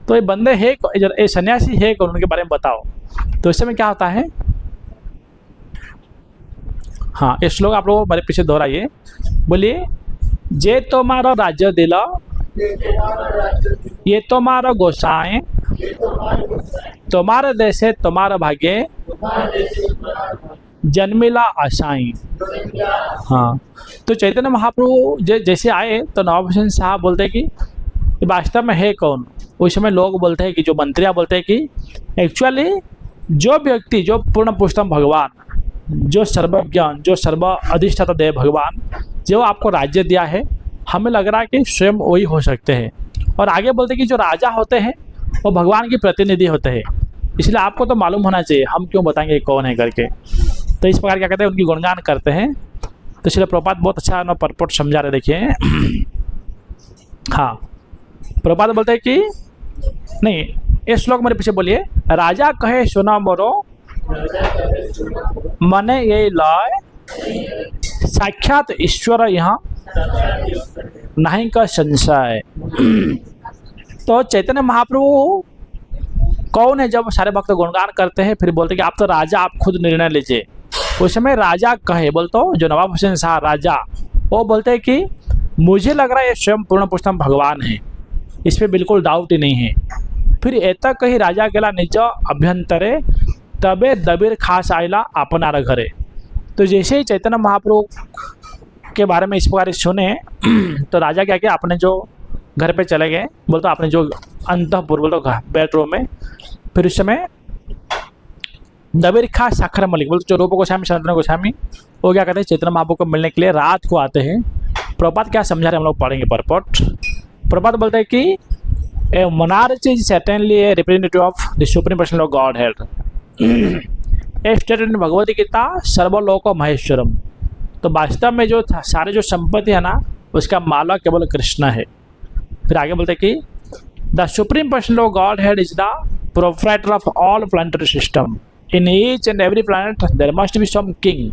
तो ये बंदे है, ये सन्यासी है कौन, उनके बारे में बताओ। तो इस समय क्या होता है, हाँ ये श्लोक आप लोग मेरे पीछे दोहराइए, बोलिए। जे तुम्हारा राज्य दिला ये तुम्हारा गोसाई तुम्हारे देश है तुम्हारा भाग्य जन्मिला आशाई। हाँ तो चैतन्य महाप्रभु जैसे आए तो नवाब हुसैन साहब बोलते हैं कि ये वास्तव में है कौन। उस समय लोग बोलते हैं कि जो मंत्रियाँ बोलते हैं कि एक्चुअली जो व्यक्ति जो पूर्ण पुष्टम भगवान, जो सर्वज्ञान, जो सर्व अधिष्ठाता देव भगवान, जो आपको राज्य दिया है, हमें लग रहा है कि स्वयं वही हो सकते हैं। और आगे बोलते हैं कि जो राजा होते हैं वो भगवान के प्रतिनिधि होते हैं, इसलिए आपको तो मालूम होना चाहिए, हम क्यों बताएंगे कौन है करके। तो इस प्रकार क्या कहते हैं, उनकी गुणगान करते हैं। तो इसलिए प्रभुपाद बहुत अच्छा परपोट समझा रहे, देखिए। हाँ प्रभुपाद बोलते हैं कि नहीं, ये श्लोक मेरे पीछे बोलिए। राजा कहे सुना मोरो मने ये लय साक्षात ईश्वर यहाँ नहीं का संशय। तो चैतन्य महाप्रभु कौन है, जब सारे भक्त गुणगान करते हैं फिर बोलते हैं कि आप तो राजा, आप खुद निर्णय लीजिए। उस समय राजा कहे, बोलते हो जो नवाब हुसैन शाह राजा, वो बोलते हैं कि मुझे लग रहा है ये स्वयं पूर्ण पुष्टम भगवान है, इस पर बिल्कुल डाउट ही नहीं है। फिर एतक कही राजा केला निज अभ्यंतरे तबे दबीर खास आयला अपनार घरे। तो जैसे ही चैतन्य महाप्रभु के बारे में इस प्रकार सुने तो राजा क्या किया, अपने जो घर पे चले गए, बोलते अपने जो अंतःपुर बोलते बेडरूम में। फिर उस समय दबीर खास साखर मलिक बोलते जो रूप गोस्वामी सनातन गोस्वामी, वो क्या कहते हैं, चैतन्य महाप्रभु को मिलने के लिए रात को आते हैं। प्रभुपाद क्या समझा रहे हम लोग पढ़ेंगे परपट। प्रभुपाद बोलते हैं कि a monarch is certainly a representative of the supreme personal of Godhead stated in Bhagavad Gita सर्वलोक महेश्वरम। तो वास्तव में जो सारे जो संपत्ति है ना, उसका मालक केवल कृष्ण है। फिर आगे बोलते हैं कि the supreme personal of Godhead is the proprietor of all planetary system. In each and every planet there must be some king,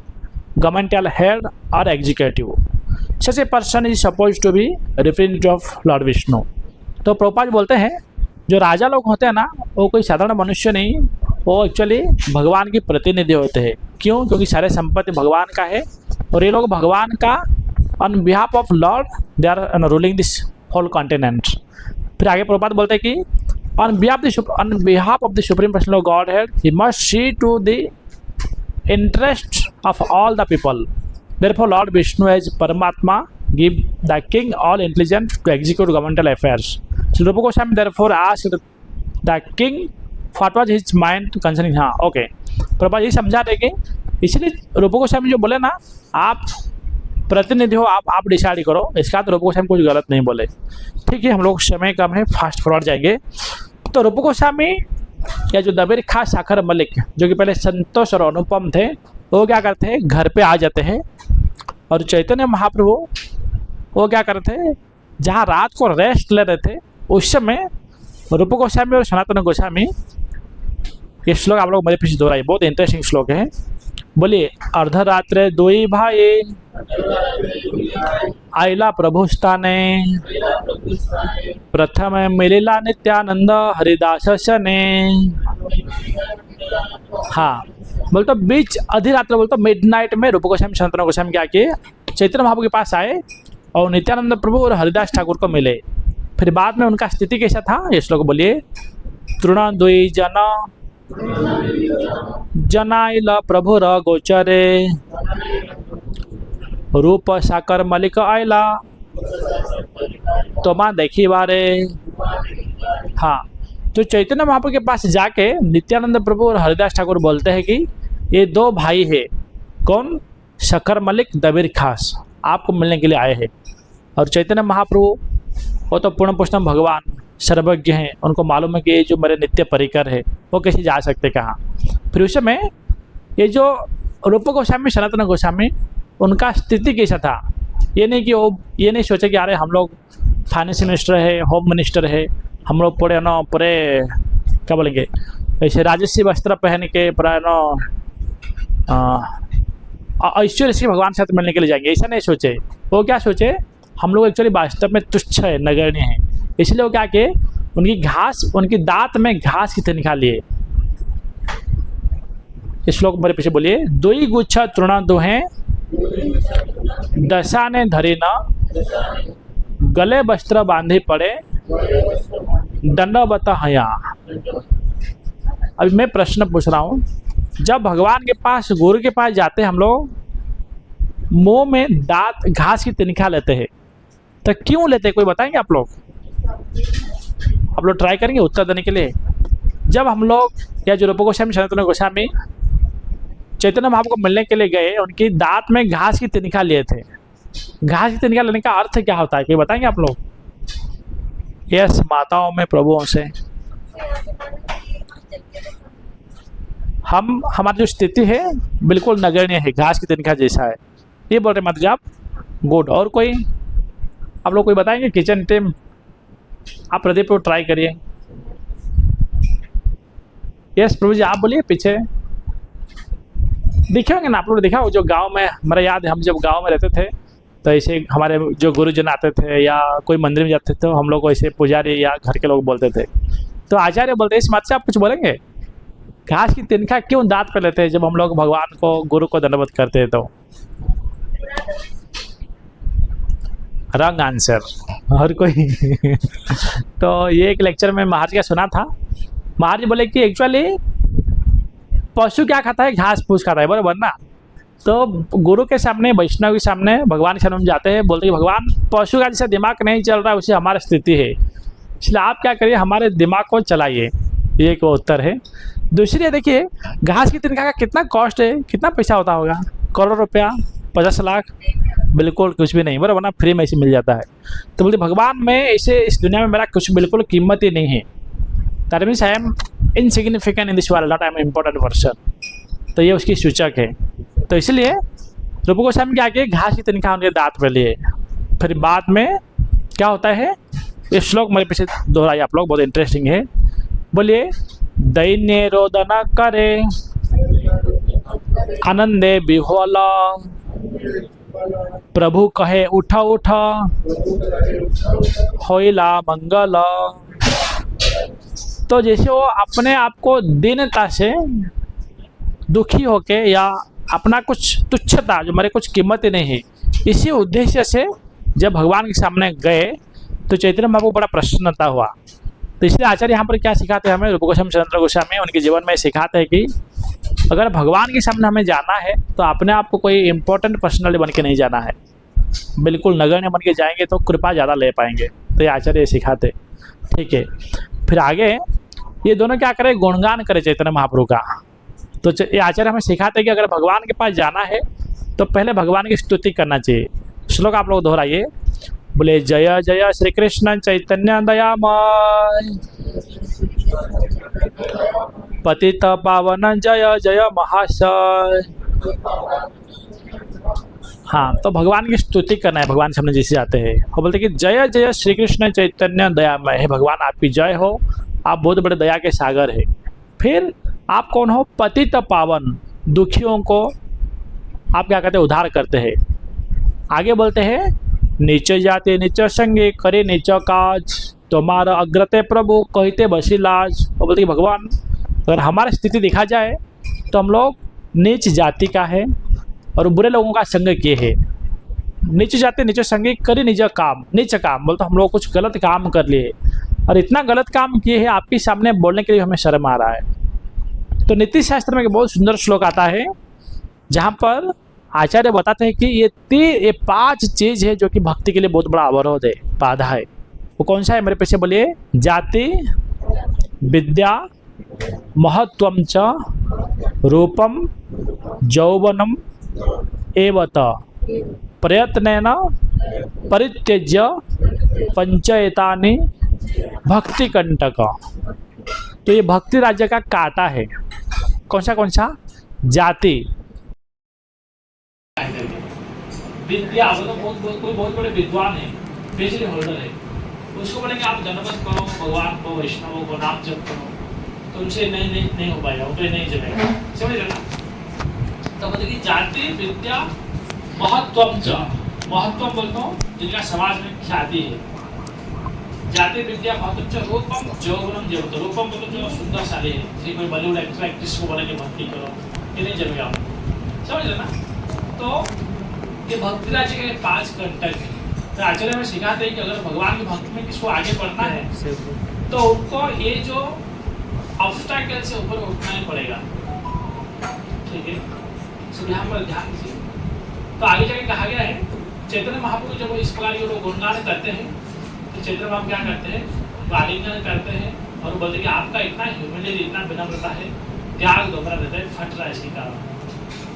governmental head और executive. Such a person is suppose to be representative of Lord Vishnu. तो प्रभुपाद बोलते हैं जो राजा लोग होते हैं ना, वो कोई साधारण मनुष्य नहीं, वो एक्चुअली भगवान के प्रतिनिधि होते हैं। क्यों? क्योंकि सारे संपत्ति भगवान का है और ये लोग भगवान का on behalf of lord they are ruling this whole continent. फिर आगे प्रभुपाद बोलते हैं कि on behalf of the supreme person of godhead he must see to the interest of all the people. Therefore lord Vishnu as परमात्मा give the king all intelligence to execute governmental affairs. So Rupa Goswami therefore asked the king what was his mind concerning। हाँ okay, Prabhupada ये समझा देंगे। इसलिए रूप गोस्वामी जो बोले ना, आप प्रतिनिधि हो, आप डिसाइड करो, इसका तो रूप गोस्वामी कुछ गलत नहीं बोले। ठीक है, हम लोग समय कम है, फास्ट फॉरवर्ड जाएंगे। तो रूप गोस्वामी या जो दबीर खास साखर मलिक जो कि पहले संतोष और अनुपम थे, वो क्या करते हैं, घर पे आ जाते हैं और चैतन्य महाप्रभु वो क्या कर रहे थे, जहाँ रात को रेस्ट ले रहे थे उस समय रूप गोस्वामी और सनातन गोस्वामी, ये श्लोक आप लोग मेरे पीछे दोहराइए, बहुत इंटरेस्टिंग श्लोक है। बोलिए, अर्धरात्रे दुई भाई आइला प्रभु स्थाने, प्रथम मिलिला नित्यानंद हरिदास सने। हाँ, बोलते बीच आधी रात्र, बोलते मिडनाइट में रूप गोस्वामी सनातन गोस्वामी क्या किए, चैतन्य महाप्रभु के पास आए और नित्यानंद प्रभु और हरिदास ठाकुर को मिले। फिर बाद में उनका स्थिति कैसा था, ये श्लोक बोलिए, तृण द्वि जना जनाइल प्रभु र गोचरे, रूप साकर मलिक आयला तो माँ देखी बारे। हाँ, तो चैतन्य महाप्रभु के पास जाके नित्यानंद प्रभु और हरिदास ठाकुर बोलते हैं कि ये दो भाई है, कौन, शकर मलिक दबीर खास, आपको मिलने के लिए आए हैं। और चैतन्य महाप्रभु वो तो पूर्ण पुष्टम भगवान सर्वज्ञ हैं, उनको मालूम है कि ये जो मेरे नित्य परिकर है वो कैसे जा सकते कहाँ। फिर उस समय ये जो रूप गोस्वामी सनातन गोस्वामी, उनका स्थिति कैसा था, ये नहीं कि वो ये नहीं सोचे कि अरे हम लोग फाइनेंस मिनिस्टर है, होम मिनिस्टर है, हम लोग पूरे क्या बोलेंगे, ऐसे राजस्वी वस्त्र पहन के पूरा ऐश्वर्य से भगवान के साथ मिलने के लिए जाएंगे, ऐसा नहीं सोचे। वो क्या सोचे, हम लोग एक्चुअली वास्तव में तुच्छ है, नगण्य है, इसलिए वो क्या किए, उनकी दांत में घास की तनिखा लिए। इस श्लोक मेरे पीछे बोलिए, दुई गुच्छ तृण दुहे दशा ने धरी न, गले वस्त्र बांधे पड़े दंडवत हया। अभी मैं प्रश्न पूछ रहा हूँ, जब भगवान के पास, गुरु के पास जाते हैं हम लोग, मुंह में दांत घास की तनिखा लेते हैं, तो क्यों लेते हैं, कोई बताएंगे आप लोग? आप लोग ट्राई करेंगे उत्तर देने के लिए। जब हम लोग या जो रूप गोस्वामी सनातन गोस्वामी चैतन्य महाप्रभु को मिलने के लिए गए, उनकी दांत में घास की तनिखा लिए थे। घास की तनिखा लेने का अर्थ क्या होता है, कोई बताएंगे आप लोग? यस, माताओं में प्रभुओं से हमारी जो स्थिति है बिल्कुल नगण्य है, घास की तनिखा जैसा है, ये बोल रहे माता जी आप। गुड। और कोई आप लोग कोई बताएंगे? किचन टीम, आप प्रदीप को ट्राई करिए। यस प्रभु जी, आप बोलिए, पीछे देखे होंगे ना आप लोग, देखा हो जो गांव में, मेरा याद है हम जब गांव में रहते थे तो ऐसे हमारे जो गुरुजन आते थे या कोई मंदिर में जाते थे तो हम लोग को ऐसे पुजारी या घर के लोग बोलते थे, तो आचार्य बोलते, इस बात से आप कुछ बोलेंगे? घास की तिनका क्यों दांत पे लेते हैं जब हम लोग भगवान को, गुरु को दंडवत करते हैं? तो रंग आंसर। और कोई? तो ये एक लेक्चर में महाराज का सुना था, महाराज बोले कि एक्चुअली पशु क्या खाता है, घास फूस खाता है, बराबर ना। तो गुरु के सामने, वैष्णव के सामने, भगवान के सामने हम जाते हैं, बोलते हैं भगवान पशु का जैसे दिमाग नहीं चल रहा है उसे हमारी स्थिति है, इसलिए आप क्या करिए, हमारे दिमाग को चलाइए। ये एक उत्तर है। दूसरी देखिए, घास की तनख्वाह का कितना कॉस्ट है, कितना पैसा होता होगा? करोड़ रुपया, 50 लाख? बिल्कुल कुछ भी नहीं, बराबर ना, फ्री में ऐसे मिल जाता है। तो बोलते भगवान में ऐसे इस दुनिया में मेरा कुछ बिल्कुल कीमत ही नहीं है। That means I am insignificant in this world, not I am important person. तो ये उसकी सूचक है। तो इसलिए रूप गोस्वामी क्या किए, घास की तनख्वाह उनके दांत पे लिए। फिर बाद में क्या होता है, ये श्लोक मेरे पीछे दोहराइए आप लोग, बहुत इंटरेस्टिंग है। बोलिए, दैन्य रोदन करे आनंदे बिहोला, प्रभु कहे उठा उठा होइला मंगल। तो जैसे वो अपने आप को दीनता से दुखी होके या अपना कुछ तुच्छता, जो मेरे कुछ कीमत ही नहीं है, इसी उद्देश्य से जब भगवान के सामने गए तो चैतन्य महाप्रभु बड़ा प्रसन्नता हुआ। तो इसलिए आचार्य यहाँ पर क्या सिखाते हैं हमें, रूप गोस्वामी सनातन गोस्वामी उनके जीवन में सिखाते हैं कि अगर भगवान के सामने हमें जाना है तो अपने आप को कोई इंपॉर्टेंट पर्सनली बन के नहीं जाना है, बिल्कुल नगण्य बन के जाएंगे तो कृपा ज़्यादा ले पाएंगे। तो ये आचार्य सिखाते, ठीक है। फिर आगे ये दोनों क्या करें, गुणगान करें चैतन्य महाप्रभु का। तो ये आचार्य हमें सिखाते हैं कि अगर भगवान के पास जाना है तो पहले भगवान की स्तुति करना चाहिए। श्लोक आप लोग दोहराइए, बोले, जय जय श्री कृष्ण चैतन्य दयामय, पतित पावन जय जय महाशय, हाँ, तो भगवान की स्तुति करना है। भगवान सामने जैसे जाते हैं वो बोलते कि जय जय श्री कृष्ण चैतन्य दयामय है, भगवान आपकी जय हो, आप बहुत बड़े दया के सागर है। फिर आप कौन हो? पतित पावन, दुखियों को आप क्या कहते हैं? उद्धार करते हैं। आगे बोलते हैं नीचे जाते नीचे संगे करे नीचे काज, तुम्हारा अग्रते प्रभु कहते बसी लाज। वो बोलते कि भगवान अगर हमारी स्थिति देखा जाए तो हम लोग नीच जाति का है और बुरे लोगों का संग किए है। नीचे जाते नीचे संगे करे निज काम, नीच काम बोलते हम लोग कुछ गलत काम कर लिए और इतना गलत काम किए हैं आपके सामने बोलने के लिए हमें शर्म आ रहा है। तो नीति शास्त्र में एक बहुत सुंदर श्लोक आता है जहाँ पर आचार्य बताते हैं कि ये 5 चीज़ है जो कि भक्ति के लिए बहुत बड़ा अवरोध है, बाधा है। वो कौन सा है? मेरे पीछे बोलिए। जाति, विद्या, महत्वम च, रूपम, यौवनम एवत, प्रयत्नेन परित्यज्य पंचयतानि भक्ति कंटक। तो ये भक्ति राज्य का कांटा है। कौन सा? जाति, विद्या, मतलब कोई बहुत बड़े विद्वान है, पीएचडी होल्डर है, उसको बोलेंगे आप धन्यवाद करो भगवान को, वैष्णवों को, नाम जप करो, तो उनसे नहीं हो पाएगा, वो तो नहीं जमेगा। समझ रहे ना? तो मतलब कि जाति, विद्या, महत्वम च, महत्वम बोलता हूँ जिनका समाज में ख्याति है। जाति, विद्या, महत्वम च, रूपम, यौवनम जीवत। रूपम बोलो जो सुंदरशाली है, जैसे कोई बॉलीवुड एक्टर एक्ट्रेस को बोलेंगे भक्ति करो, ये नहीं जमेगा। समझ रहे ना? तो ये भक्ति राज्य के 5 कंटक है। तो आचार्य में सिखाते हैं कि अगर भगवान की भक्ति में किसको आगे बढ़ना है तो उनको ये जो ऑब्स्टैकल से ऊपर उठना ही पड़ेगा। ठीक है, सब यहाँ पर ध्यान दीजिए। तो आगे जाके कहा गया है चैतन्य महाप्रभु जब इस प्रकार के लोग गुणगान करते हैं तो चैतन्य महाप्रभु क्या करते हैं? आलिंगन करते हैं और बोलते कि आपका इतना ह्यूमिलिटी, इतना विनम्रता है, त्याग दोहरा रहता है, फट रहा है इसके कारण।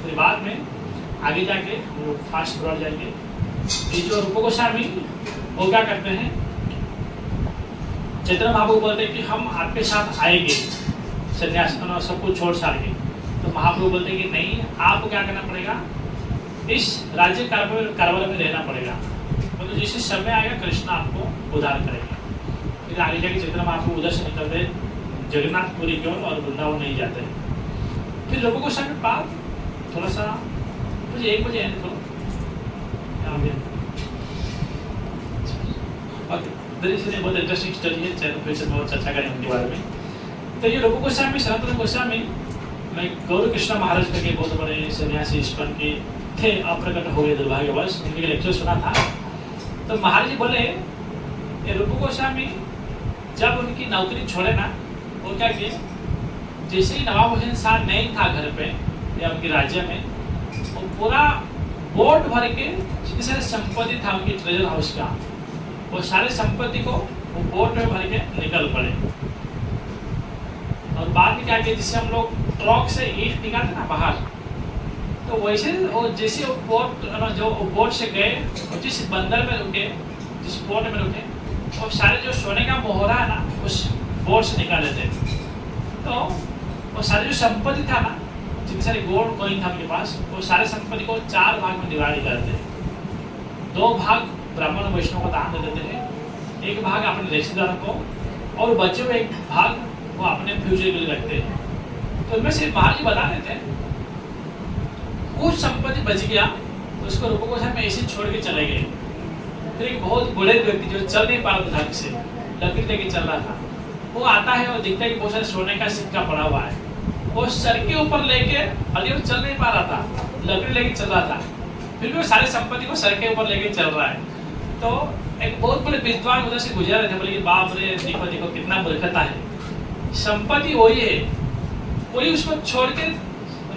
फिर बाद में आगे जाके वो फास्ट बढ़ जाएंगे। ये जो रूप गोस्वामी वो क्या करते हैं? चैतन्य महाप्रभु बोलते हैं कि हम आपके साथ आएंगे संन्यास सब कुछ छोड़ छाड़ के। तो महाप्रभु बोलते हैं कि नहीं, आपको क्या करना पड़ेगा? इस राज्य कारभार में रहना पड़ेगा। मतलब जिस समय आएगा कृष्ण आपको उद्धार करेगा। फिर आगे जाके चैतन्य महाप्रभु उधर से निकलते जगन्नाथपुरी की ओर और वृंदावन नहीं जाते। फिर रूप गोस्वामी पाप थोड़ा सा मुझे 1 बजे एंड करो। इसलिए बहुत इंटरेस्टिंग स्टोरी है, चैनल फिर से बहुत चर्चा करें उनके बारे में। तो ये रूप गोस्वामी, सनातन गोस्वामी में गौर कृष्ण महाराज करके बहुत बड़े सन्यासी इस्कॉन के थे, अप्रकट हो गए दुर्भाग्यवश। उनके लेक्चर सुना था तो महाराज जी बोले ये रूप गोस्वामी जब उनकी नौकरी छोड़े ना, वो क्या किए? जैसे ही नवाब हुसैन शाह नहीं था घर पे या उनके राज्य में, वो पूरा बोट भर के जितने सारे संपत्ति था उनकी ट्रेजर हाउस का, वो सारे संपत्ति को वो बोट में भर के निकल पड़े। और बाद में क्या किया? जिससे हम लोग ट्रक से ईंट निकालते ना बाहर, तो वैसे वो जैसे वो बोट से गए और जिस बंदर में रुके, जिस बोट में रुके, और सारे जो सोने का मोहरा है ना उस बोट से निकाले थे। तो वो सारे जो संपत्ति था ना, जितने सारे गोल्ड कॉइन था उनके पास, वो सारे संपत्ति को 4 भाग में डिवाइड करते हैं। 2 भाग ब्राह्मण और वैष्णव को दान दे देते हैं, 1 भाग अपने रिश्तेदारों को, और बचे हुए 1 भाग वो अपने फ्यूचर के लिए रखते हैं। तो उनमें से महाराज बता देते हैं कुछ संपत्ति बच गया तो उसको रूप गोस्वामी ऐसे छोड़ के चले गए। फिर एक बहुत बड़े व्यक्ति जो चल नहीं पा रहा था, से लकड़ी लेके चल रहा था, वो आता है और दिखता है कि बहुत सारे सोने का सिक्का पड़ा हुआ है, वो सर के ऊपर लेके, अभी वो चल नहीं पा रहा था, लकड़ी लेके चल रहा था, फिर भी वो सारे संपत्ति को सर के ऊपर लेके चल रहा है। तो एक बहुत बड़े विद्वान उधर से गुजर रहे थे, बोले बाप रे देखो देखो कितना मूर्खता है, संपत्ति वही है, कोई उसको छोड़ के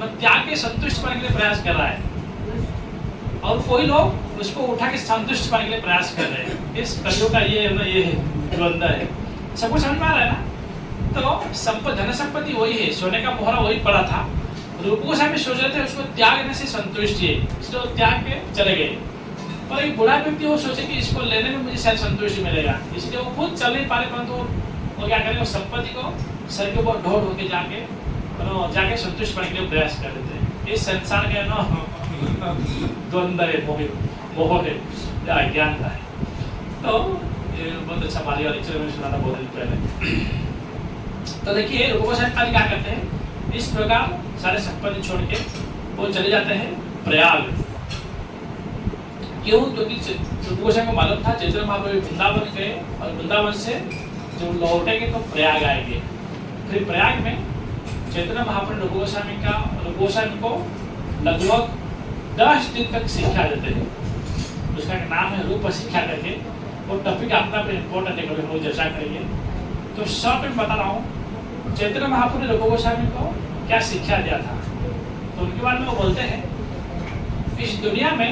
त्याग के संतुष्ट करने के लिए प्रयास कर रहा है, और कोई लोग उसको उठा के संतुष्ट करने के लिए प्रयास कर रहे हैं। इस कलियुग का ये द्वंद्व है, सबको समझ में आ रहा है ना? तो धन संपत्ति वही है, सोने का मोहरा वही पड़ा था, रूप गोस्वामी सोच रहे थे उसको त्यागने से संतुष्टि है, इसलिए वो त्याग के चले गए। और एक बुढ़ा व्यक्ति वो सोचे कि इसको लेने में मुझे शायद संतुष्टि मिलेगा, इसलिए वो खुद चल नहीं पा रहे, परंतु वो क्या करेंगे, संपत्ति को सर के ऊपर ढोल होके जाके संतुष्ट करने के लिए प्रयास कर देते हैं। इस संसार के द्वंद्व है, मोह है या अज्ञानता है। तो ये बहुत अच्छा बाली वाली लेक्चर मैंने सुना था बहुत दिन पहले। तो देखिए रूप गोस्वामी पाद क्या करते हैं, इस प्रकार सारे संपत्ति छोड़ के वो चले जाते हैं प्रयाग। क्यों? क्योंकि रूप गोस्वामी को मालूम था चैतन्य महाप्रभु वृंदावन गए और वृंदावन से जो लौटेंगे तो प्रयाग आएंगे। फिर प्रयाग में चैतन्य महाप्रभु रूप गोस्वामी को लगभग 10 दिन तक शिक्षा देते हैं। उसका नाम है रूप शिक्षा करके। वो टॉपिक अपना पे इम्पोर्टेंट है, कभी हम लोग चर्चा करेंगे। तो शॉर्ट में बता रहा हूँ चैतन्य महाप्रभु ने रूप गोस्वामी को क्या शिक्षा दिया था। तो उनके बारे में वो बोलते हैं इस दुनिया में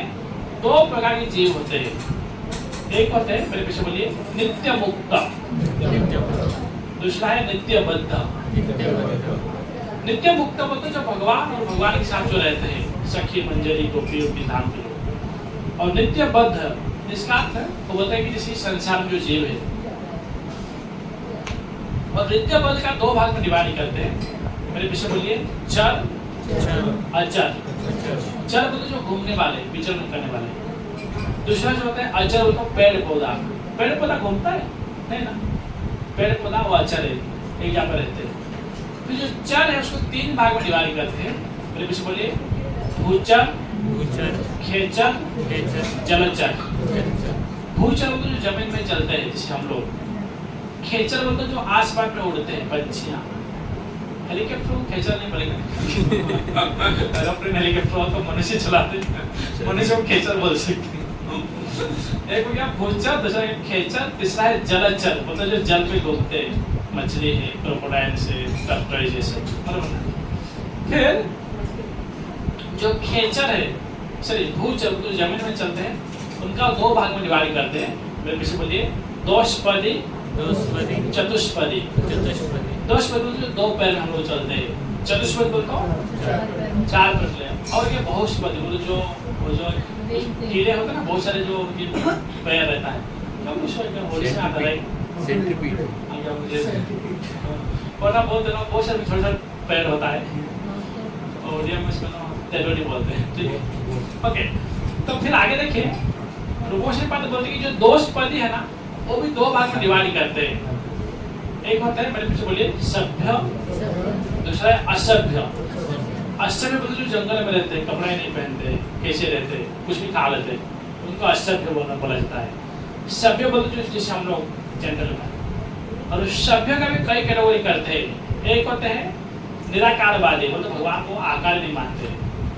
2 प्रकार के जीव होते हैं। एक होते हैं, मेरे पीछे बोलिए, नित्य मुक्त, दूसरा है नित्य बद्ध। नित्य मुक्त बोलते जो भगवान और भगवान के साथ जो रहते हैं, सखी मंजरी गोपी और धाम के लोग। और नित्य बद्ध इसका अर्थ है वो बोलते हैं कि जैसे संसार में जो जीव है। और नित्य बद्ध का 2 भाग में डिवाइड करते हैं। मेरे पीछे बोलिए, चर अचर। चर बोलते जो घूमने वाले, विचरण करने वाले। दूसरा जो होता है अचर, बोलते पेड़ पौधा। पेड़ पौधा घूमता है नहीं ना, पेड़ पौधा वो अचर है, एक जगह पर रहते हैं। फिर जो चर है उसको 3 भाग में डिवाइड करते हैं। मेरे पीछे बोलिए, भूचर, खेचर, जलचर। भूचर बोलते जो जमीन में चलते हैं जैसे हम लोग। खेचर बोलते जो आसमान में उड़ते हैं, पंछियां। हेलीकॉप्टर को खेचर नहीं पड़ेगा, एरोप्लेन हेलीकॉप्टर हो तो मनुष्य चलाते हैं, मनुष्य को खेचर बोल सकते हैं। एक हो गया भूचर, दूसरा खेचर, तीसरा है जलचर, मतलब जो जल पे घूमते हैं, मछली है, क्रोकोडाइल से, टर्टल जैसे। फिर जो खेचर है, सॉरी भूचर जो जमीन में चलते हैं, उनका 2 भाग में डिवाइड करते हैं। मेरे पीछे बोलिए, दोषपदी, चतुष्पदी। दोषपदी जो 2 पैर में हम लोग चलते हैं। चतुष्पदी बोलते हो 4 पैर हैं। और ये बहुष्पदी बोलो जो कीड़े होते हैं ना, बहुत सारे जो उनके पैर रहता है, कब उसमें आता है सेंट्रीपीड, वरना बहुत सारे छोटे-छोटे पैर होता है। और ये हम इसको टेलोडी बोलते हैं, ठीक है। ओके, तो फिर आगे देखिए रूप गोस्वामी पाद बोलते हैं कि जो दोषपदी है ना, वो भी 2 भाग में डिवाइड करते हैं। एक होता है, मेरे पीछे बोलिए, सभ्य, दूसरा है असभ्य। असभ्य बोलते जो जंगल में रहते हैं, कपड़े नहीं पहनते, कैसे रहते, कुछ भी खा लेते, उनको असभ्य बोला जाता है। सभ्य बोलते जो जैसे हम लोग जेंटलमैन। और सभ्य का भी कई कैटेगरी करते हैं। एक होते हैं निराकारवादी, मतलब भगवान को आकार नहीं मानते।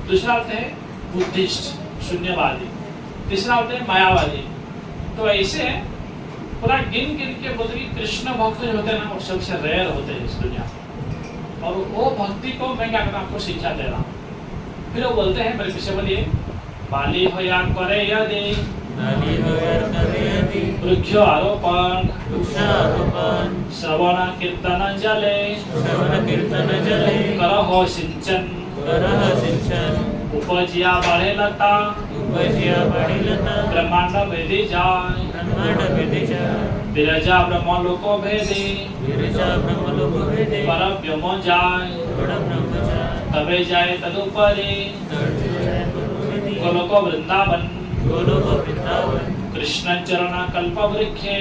दूसरा होते हैं बुद्धिस्ट, शून्यवादी। तीसरा होते हैं मायावादी। तो ऐसे पूरा गिन के बोलते कि कृष्ण भक्त जो होते हैं ना, वो सबसे रेयर होते हैं इस दुनिया में। और वो भक्ति को मैं क्या कर रहा हूँ, आपको शिक्षा दे रहा हूँ। फिर वो बोलते हैं, मेरे पीछे बोलिए, बाली हो या करे यदि वृक्ष आरोपण, श्रवण कीर्तन जले, करहो सिंचन, उपजिया बढ़े लता, ब्रह्मांड भेदी जाय, विरजा ब्रह्म लोको भेदी, पर ब्रह्म जाय, तबे जाए तदुपरि, गोलोक वृंदावन, कृष्ण चरण कल्प वृक्षे,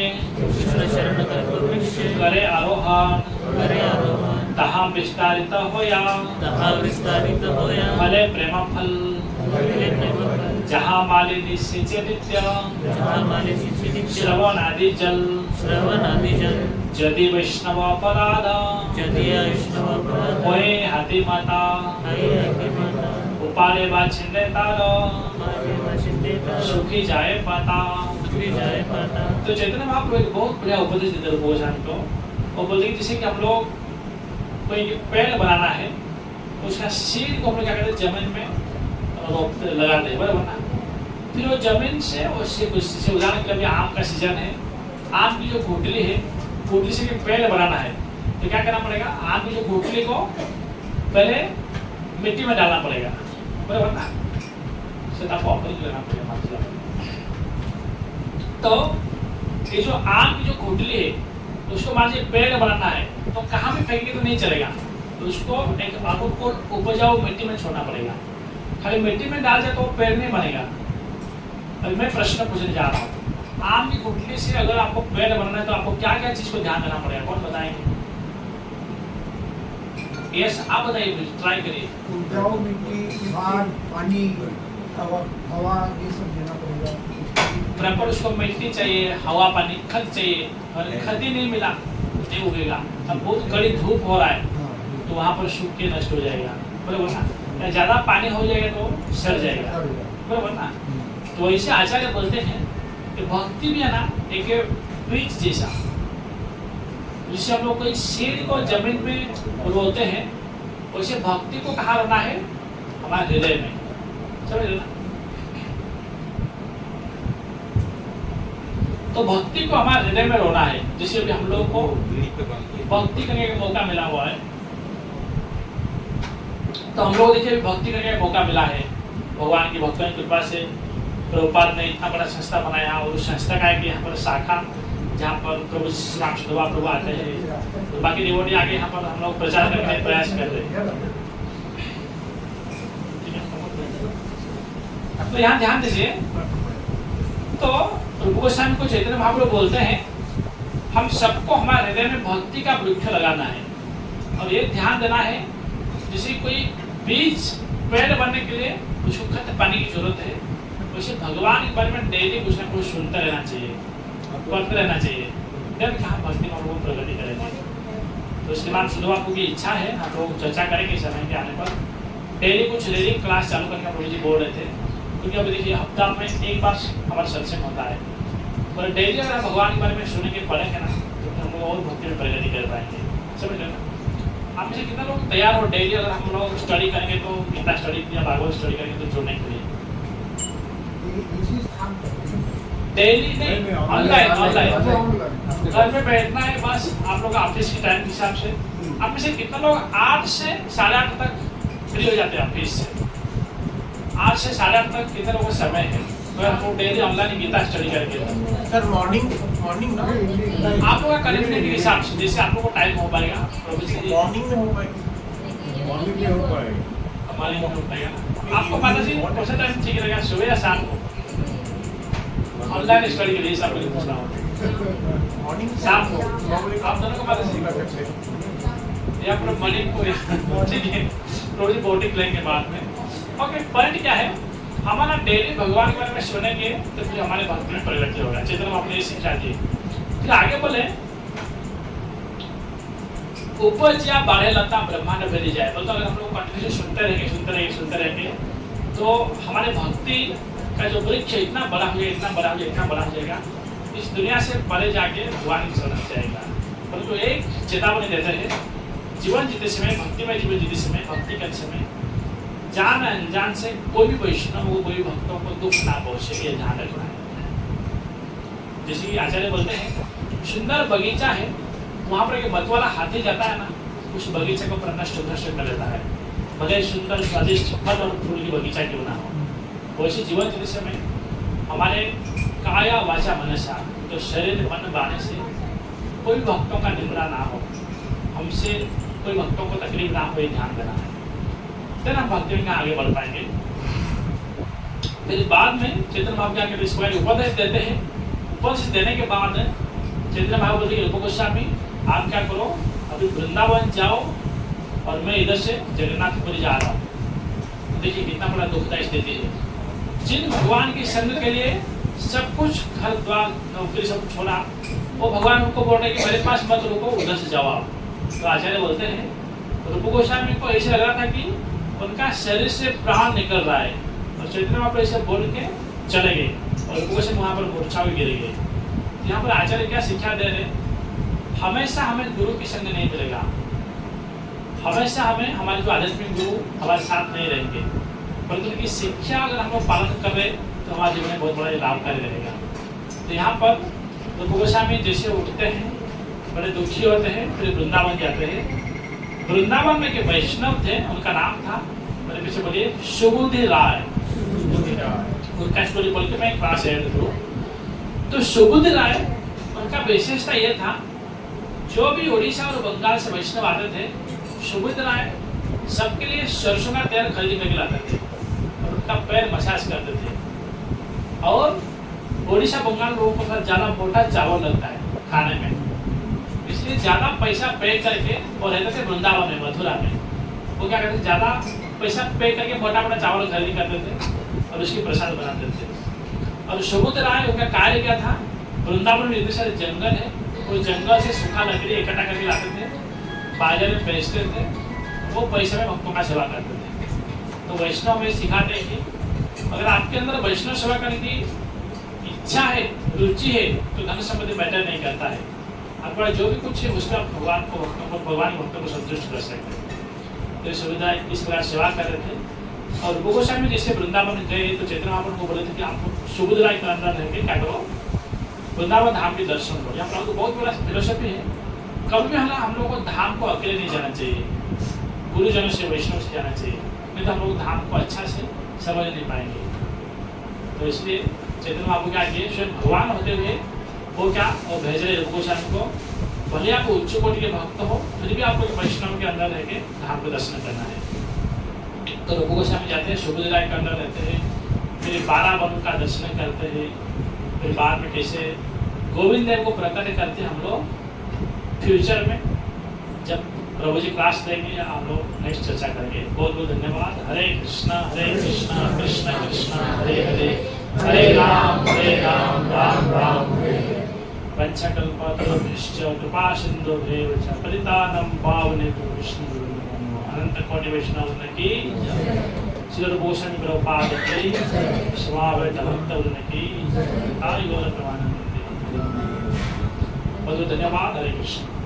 करे आरोहण, तहा विस्तारित होया, फले प्रेम फल, जहाँ मालिनी सिंचे नित्य, श्रवण आदि जल, जदि वैष्णव अपराध, होए हाथी माता, उपाले बा छिंदे तारो, सुखी जाए पाता। तो चैतन्य महाप्रभु एक बहुत बढ़िया उपदेश देते हैं गोस्वामी को। वो बोलते हैं जैसे कि हम लोग कोई पेड़ बनाना है, उसका सीड को हम लोग क्या करते हैं, जमीन में लगाते हैं, बराबर ना। फिर वो जमीन से उससे उदाहरण के लिए आम का सीजन है, आम की जो गुठली है, गुठली से पेड़ बनाना है तो क्या करना पड़ेगा, आम की जो गुठली को पहले मिट्टी में डालना पड़ेगा, बराबर ना। लेना पड़ेगा। तो ये जो आम की जो गुठली है, तो उसको मान लीजिए पेड़ बनाना है, तो कहाँ भी फेंकेंगे तो नहीं चलेगा, तो उसको एक आपको उपजाऊ मिट्टी में छोड़ना पड़ेगा। खाली मिट्टी में डाल दिया तो पेड़ नहीं बनेगा। अभी मैं प्रश्न पूछने जा रहा हूँ, आम की गुठली से अगर आपको पेड़ बनना है तो आपको क्या क्या चीज को ध्यान देना पड़ेगा, कौन बताएंगे? यस, आप बताइए, ट्राई करिए। उपजाऊ मिट्टी, खाद, पानी, हवा, ये सब देना पड़ेगा। प्रॉपर उसको मिट्टी चाहिए, हवा, पानी, खत चाहिए, और खत ही नहीं मिला नहीं उगेगा। अब बहुत कड़ी धूप हो रहा है तो वहाँ पर सूख के नष्ट हो जाएगा, बराबर ना? या ज्यादा पानी हो जाएगा तो सड़ जाएगा, बराबर ना? तो वैसे आचार्य बोलते हैं कि भक्ति भी है ना एक बीज जैसा, जिसे हम लोग कोई सीड को जमीन में बोलते हैं, वैसे भक्ति को कहाँ रहना है? हमारे हृदय में, समझ रहे ना? तो भक्ति को हमारे हृदय में रोना है। जैसे अभी हम लोग को भक्ति करने का मौका मिला हुआ है, तो हम लोग देखिए भक्ति करने का मौका मिला है भगवान की भक्तों की कृपा से। प्रभुपाद ने इतना बड़ा संस्था बनाया और उस संस्था का है कि यहाँ पर शाखा जहाँ पर प्रभु श्री राम सुधवा प्रभु आते हैं, तो बाकी डिवोटी आगे यहाँ पर हम लोग प्रचार करने का प्रयास कर रहे हैं। तो यहाँ ध्यान दीजिए, तो प्रभु गोस्वामी को चैतन्य महाप्रभु बोलते हैं हम सबको हमारे हृदय में भक्ति का वृक्ष लगाना है, और ये ध्यान देना है जैसे कोई बीज पेड़ बनने के लिए उसको खत पानी की जरूरत है, वैसे भगवान के बारे में डेली कुछ ना कुछ सुनते रहना चाहिए, पढ़ते रहना चाहिए, जब कहाँ भक्ति में लोग प्रगति करेंगे। तो श्रीमान सुधवा की इच्छा है, हम लोग चर्चा करेंगे समय के आने पर। डेली कुछ रीडिंग क्लास चालू करने का प्रभु जी बोल रहे थे, क्योंकि अभी देखिए हफ्ता में एक बार हमारा सत्संग होता है, पर डेली अगर आप भगवान के बारे में सुनेंगे पढ़ेंगे ना तो हम लोग और भक्ति में प्रगति कर पाएंगे, समझ लेना। आप में से कितना लोग तैयार हो डेली अगर हम लोग स्टडी करेंगे तो कितना स्टडी या भागवत स्टडी करेंगे तो जुड़ने के लिए? डेली नहीं, ऑनलाइन घर में बैठना है बस, आप लोग ऑफिस के टाइम के हिसाब से। आप में से कितना लोग 8 से 8:30 तक फ्री हो जाते हैं ऑफिस से? 8 से 8:30 तक कितने लोगों का समय है? तो हम लोग डेली ऑनलाइन गीता स्टडी करेंगे। सर मॉर्निंग ना आप लोग का कनेक्टिविटी के हिसाब से जैसे आप लोग को टाइम हो पाएगा, मॉर्निंग में हो पाएगा। हमारे में हो पाएगा। आपको पता जी कौन सा टाइम ठीक रहेगा, सुबह या शाम को? ऑनलाइन स्टडी के लिए सब कुछ पूछ रहा हूँ, मॉर्निंग शाम को आप दोनों को पता चलेगा या फिर मॉर्निंग को, ठीक है? थोड़ी बोटिंग लेंगे बाद में। ओके, पॉइंट क्या है? हमारा डेली भगवान के बारे में सुनेंगे तो फिर हमारे भक्ति में प्रगति होगा। चेतन आपने ये शिक्षा दी। फिर आगे बोले उपज या बाढ़े लता ब्रह्मांड फैली जाए, बोलते अगर हम लोग कंटिन्यू सुनते रहेंगे तो हमारे भक्ति का जो वृक्ष इतना बड़ा हो जाएगा, इस दुनिया से परे जाके भगवान की शरण जाएगा। परंतु एक चेतावनी देते हैं, जीवन जीते समय, भक्ति में जीवन जीते समय, भक्ति करते समय जान अनजान से कोई भी वैष्णव को, कोई भक्तों को दुख ना पहुंचे, ये ध्यान रखना है। जैसे कि आचार्य बोलते हैं सुंदर बगीचा है, वहां पर एक मत वाला हाथी जाता है ना, उस बगीचे को नष्ट कर देता है, भले सुंदर स्वादिष्ट फल और फूल की बगीचा क्यों ना हो। वैसे जीवन जीते समय हमारे काया वाचा मनसा, तो शरीर मन बाने से कोई भक्तों का निंदा ना हो, हमसे कोई भक्तों को तकलीफ ना हो, ये ध्यान देना है। फिर हम भक्ति में आगे बढ़ पाएंगे। फिर बाद में चैतन्य महाप्रभु जाकर इसको उपदेश देते हैं। उपदेश देने के बाद चैतन्य महाप्रभु बोलते हैं रूप गोस्वामी आप क्या करो, अभी वृंदावन जाओ और मैं इधर से जगन्नाथपुरी जा रहा हूँ। देखिए कितना बड़ा दुखदायी स्थिति है। जिन भगवान की संग के लिए सब कुछ घर द्वार नौकरी सब छोड़ा, वो भगवान उनको बोल रहे कि मेरे पास मत रुको, उधर से जाओ आप। तो आचार्य बोलते हैं रूप गोस्वामी को ऐसे लग रहा था कि उनका शरीर से प्राण निकल रहा है, और चैतन्य महाप्रभु ऐसे बोल के चले गए और रूप गोस्वामी वहाँ पर मूर्छा भी गिर गए। यहाँ पर आचार्य क्या शिक्षा दे रहे, हमेशा हमें गुरु की संग नहीं मिलेगा, हमेशा हमें हमारे जो आध्यात्मिक गुरु हमारे साथ नहीं रहेंगे, परंतु उनकी शिक्षा अगर हम लोग पालन कर रहे तो हमारे जीवन में बहुत बड़ा लाभकारी रहेगा। तो यहाँ पर रूप गोस्वामी जैसे उठते हैं, बड़े दुखी होते हैं, फिर वृंदावन जाते हैं। वृंदावन में के वैष्णव थे, उनका नाम था, मेरे पीछे बोलिए, सुबुद्धि राय। उनका स्टोरी बोल के मैं क्लास एड करूँ तो सुबुद्धि राय, उनका विशेषता यह था, जो भी उड़ीसा और बंगाल से वैष्णव आते थे, सुबुद्धि राय सबके लिए सरसों का तेल खरीद करके लाते थे। उनका पैर मसाज करते थे। और ओडिशा बंगाल लोगों को ज़्यादा मोटा चावल लगता है खाने में, इसलिए ज़्यादा पैसा पे करके और रहते थे वृंदावन में, मथुरा में। वो क्या करते थे, ज़्यादा पैसा पे करके मोटा मोटा चावल खरीदी करते थे और उसकी प्रसाद बनाते थे। और सुबोध राय उनका कार्य क्या था, वृंदावन में इतने सारे जंगल है, वो जंगल से सूखा लकड़ी इकट्ठा करके लाते थे, बाजार में बेचते थे, वो पैसे में भक्तों का सेवा करते थे। तो वैष्णव में सिखाते हैं कि अगर आपके अंदर वैष्णव सेवा करने की इच्छा है, रुचि है, तो धन संपत्ति मैटर नहीं करता है। आपका जो भी कुछ है उसमें आप भगवान भक्तों को संतुष्ट कर सकते हैं। तो ये सुविधा इस प्रकार सेवा कर रहे थे। और रूप गोस्वामी जैसे वृंदावन गए तो चैतन्य महाप्रभु को बोले थे कि आप सुबुध राय के अंदर रहकर क्या करो, वृंदावन धाम के दर्शन करो। यहाँ पर बहुत बड़ा फिलोसफी है, कभी भी हम लोगों को धाम को अकेले नहीं जाना चाहिए, गुरुजनों से वैष्णव से जाना चाहिए, नहीं तो हम लोग धाम को अच्छा से समझ नहीं पाएंगे। तो इसलिए चैतन्य महाप्रभु क्या किए, स्वयं भगवान होते हुए वो क्या और भेज रहे रूप गोस्वामी को, भले आप उच्च कोटि के भक्त हो फिर भी आपको वैष्णव के अंदर रह के धाम को दर्शन करना है। तो रूप गोस्वामी जाते हैं, सुबुध राय के अंदर रहते हैं, फिर 12 वन का दर्शन करते हैं, फिर बाद में कैसे गोविंद देव को प्रकट करते हम लोग फ्यूचर में जब प्रभु जी क्लास देंगे, हम लोग नेक्स्ट चर्चा करेंगे। बहुत बहुत धन्यवाद। हरे कृष्णा कृष्ण कृष्ण हरे हरे, हरे राम राम राम हरे हरे। पंचकल्पतरुभ्यश्च कृपा सिन्धुभ्येव च पतितानां पावनेभ्यो वैष्णवेभ्यो नमो नमः। अनंत कोटि वैष्णव की श्री रूप गोस्वामी प्रभुपाद की, स्वावेत भक्तवृंद की, हरि बोल। परमानंद। बहुत धन्यवाद। हरे कृष्ण।